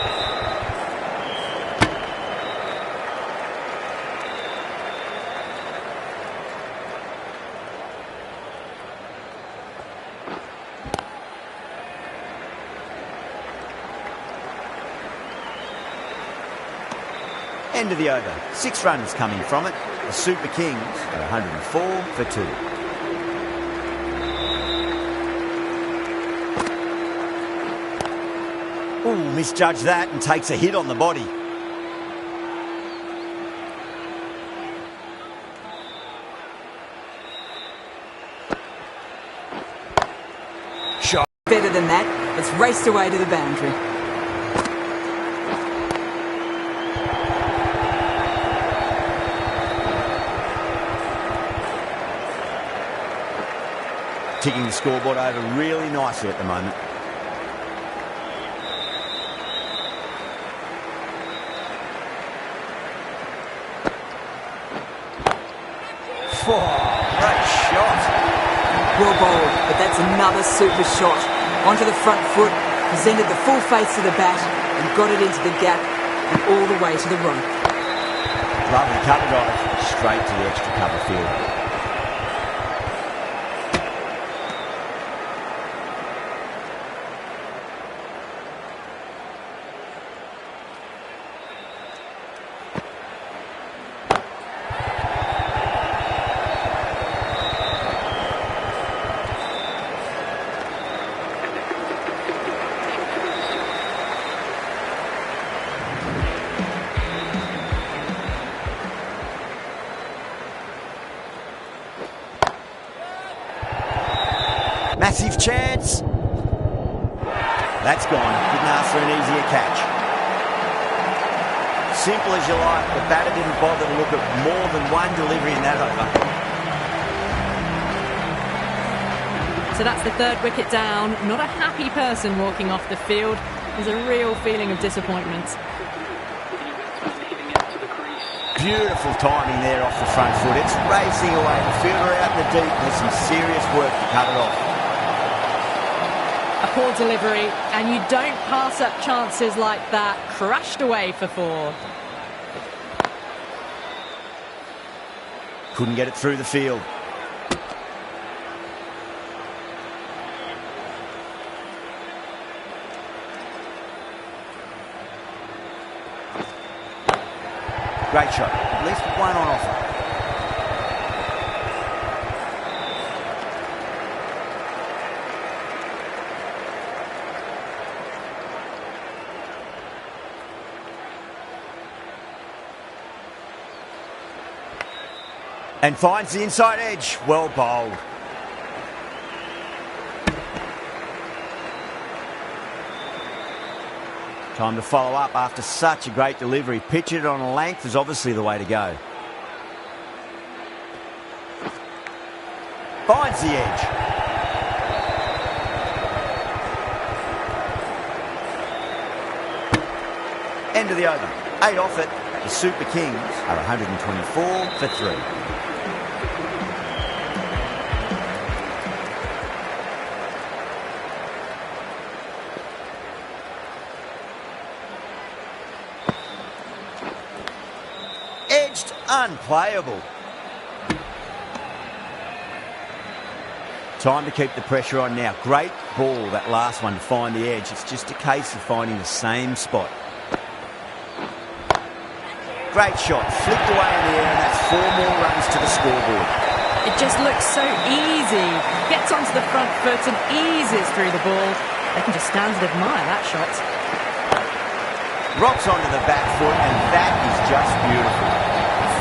End of the over. 6 runs coming from it. The Super Kings are 104 for 2. Ooh, misjudged that and takes a hit on the body. Shot. Better than that. It's raced away to the boundary. Ticking the scoreboard over really nicely at the moment. Great shot. Well bowled, but that's another super shot. Onto the front foot, presented the full face of the bat and got it into the gap and all the way to the rope. Lovely cover drive, straight to the extra cover field. Massive chance. That's gone. Didn't ask for an easier catch. Simple as you like. The batter didn't bother to look at more than one delivery in that over. So that's the third wicket down. Not a happy person walking off the field. There's a real feeling of disappointment. Beautiful timing there off the front foot. It's racing away. The fielder out in the deep. There's some serious work to cut it off. A poor delivery, and you don't pass up chances like that. Crashed away for 4. Couldn't get it through the field. Great shot. At least one on offer. And finds the inside edge. Well bowled. Time to follow up after such a great delivery. Pitch it on a length is obviously the way to go. Finds the edge. End of the over. 8 off it. The Super Kings are 124 for 3. Edged, unplayable. Time to keep the pressure on now. Great ball, that last one, to find the edge. It's just a case of finding the same spot. Great shot, flicked away in the air, and that's 4 more runs to the scoreboard. It just looks so easy. Gets onto the front foot and eases through the ball. They can just stand and admire that shot. Rocks onto the back foot, and that is just beautiful.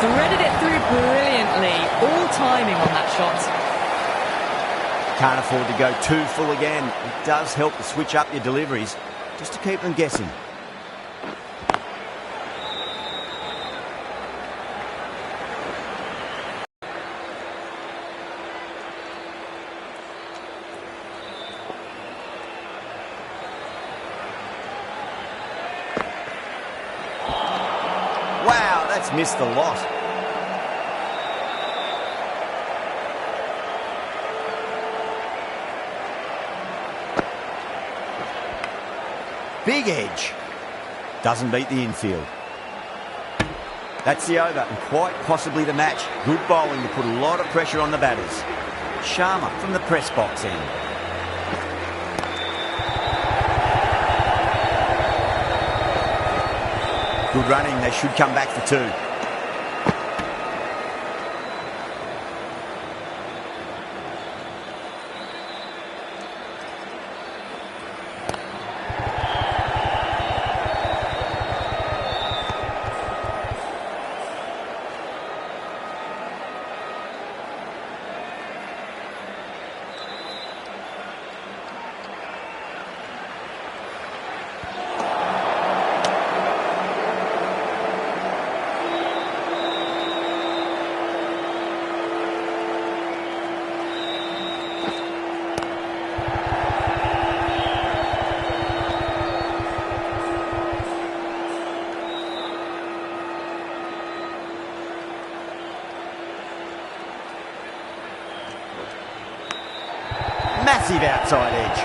Threaded it through brilliantly. All timing on that shot. Can't afford to go too full again. It does help to switch up your deliveries, just to keep them guessing. Wow, that's missed the lot. Big edge. Doesn't beat the infield. That's the over and quite possibly the match. Good bowling to put a lot of pressure on the batters. Sharma from the press box end. Good running. They should come back for 2. Massive outside edge.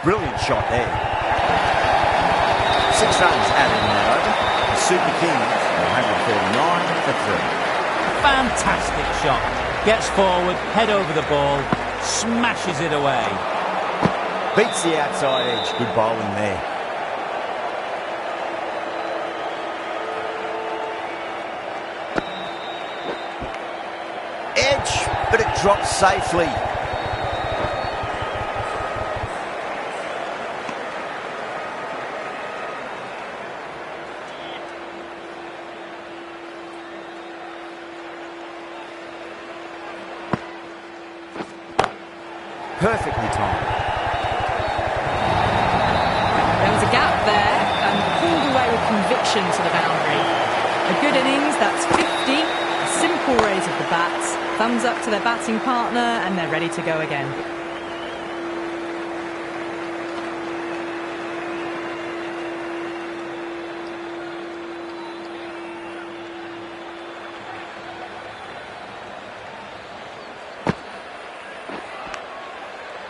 Brilliant shot there. 6 runs added in that over. The Super Kings are 149 for 3. Fantastic shot. Gets forward, head over the ball, smashes it away. Beats the outside edge. Good bowling there. Edge, but it drops safely. Perfectly timed. There was a gap there and pulled away with conviction to the boundary. A good innings, that's 50. A simple raise of the bats. Thumbs up to their batting partner and they're ready to go again.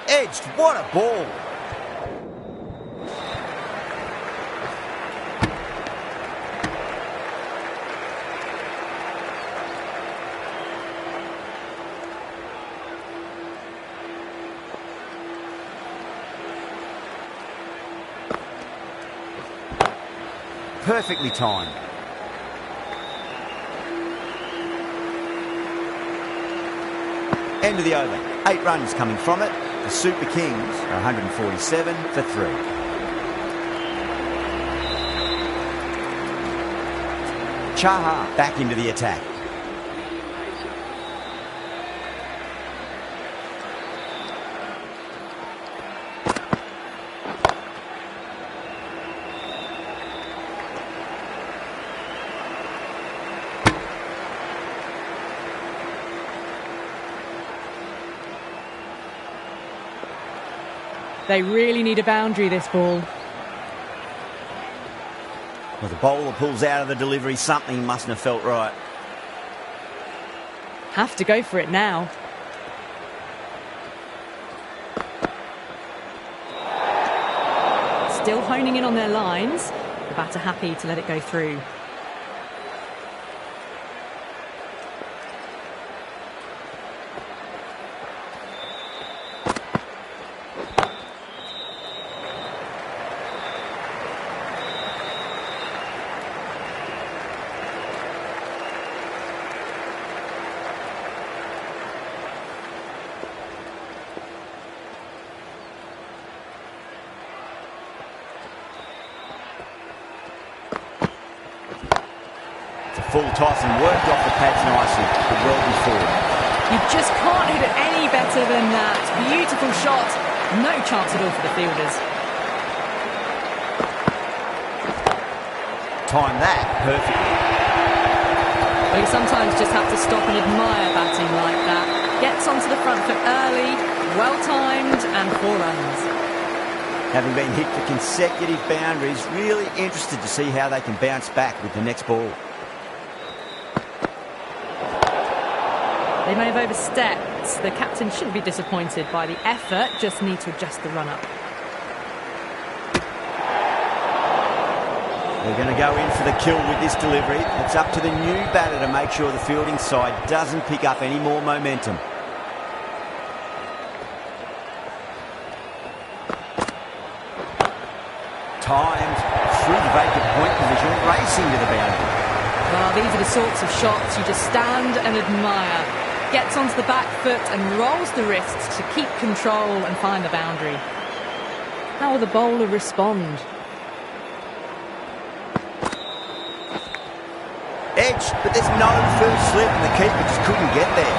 Edged, what a ball. Perfectly timed. End of the over. 8 runs coming from it. The Super Kings are 147 for 3. Chaha back into the attack. They really need a boundary, this ball. Well, the bowler pulls out of the delivery. Something mustn't have felt right. Have to go for it now. Still honing in on their lines. The batter happy to let it go through. Full toss and worked off the pads nicely, but well before. You just can't hit it any better than that. Beautiful shot. No chance at all for the fielders. Timed that perfectly. Well, you sometimes just have to stop and admire batting like that. Gets onto the front foot early, well timed, and 4 runs. Having been hit for consecutive boundaries, really interested to see how they can bounce back with the next ball. They may have overstepped. The captain shouldn't be disappointed by the effort, just need to adjust the run-up. They're going to go in for the kill with this delivery. It's up to the new batter to make sure the fielding side doesn't pick up any more momentum. Timed through the vacant point position, racing to the boundary. Well, these are the sorts of shots you just stand and admire. Gets onto the back foot and rolls the wrists to keep control and find the boundary. How will the bowler respond? Edge, but there's no first slip and the keeper just couldn't get there.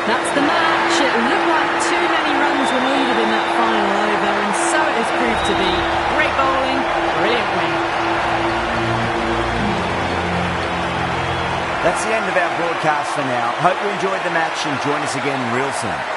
That's the match. It looked like too many runs were needed in that final over, and so it has proved to be. Great bowling, brilliant win. That's the end of our broadcast for now. Hope you enjoyed the match and join us again real soon.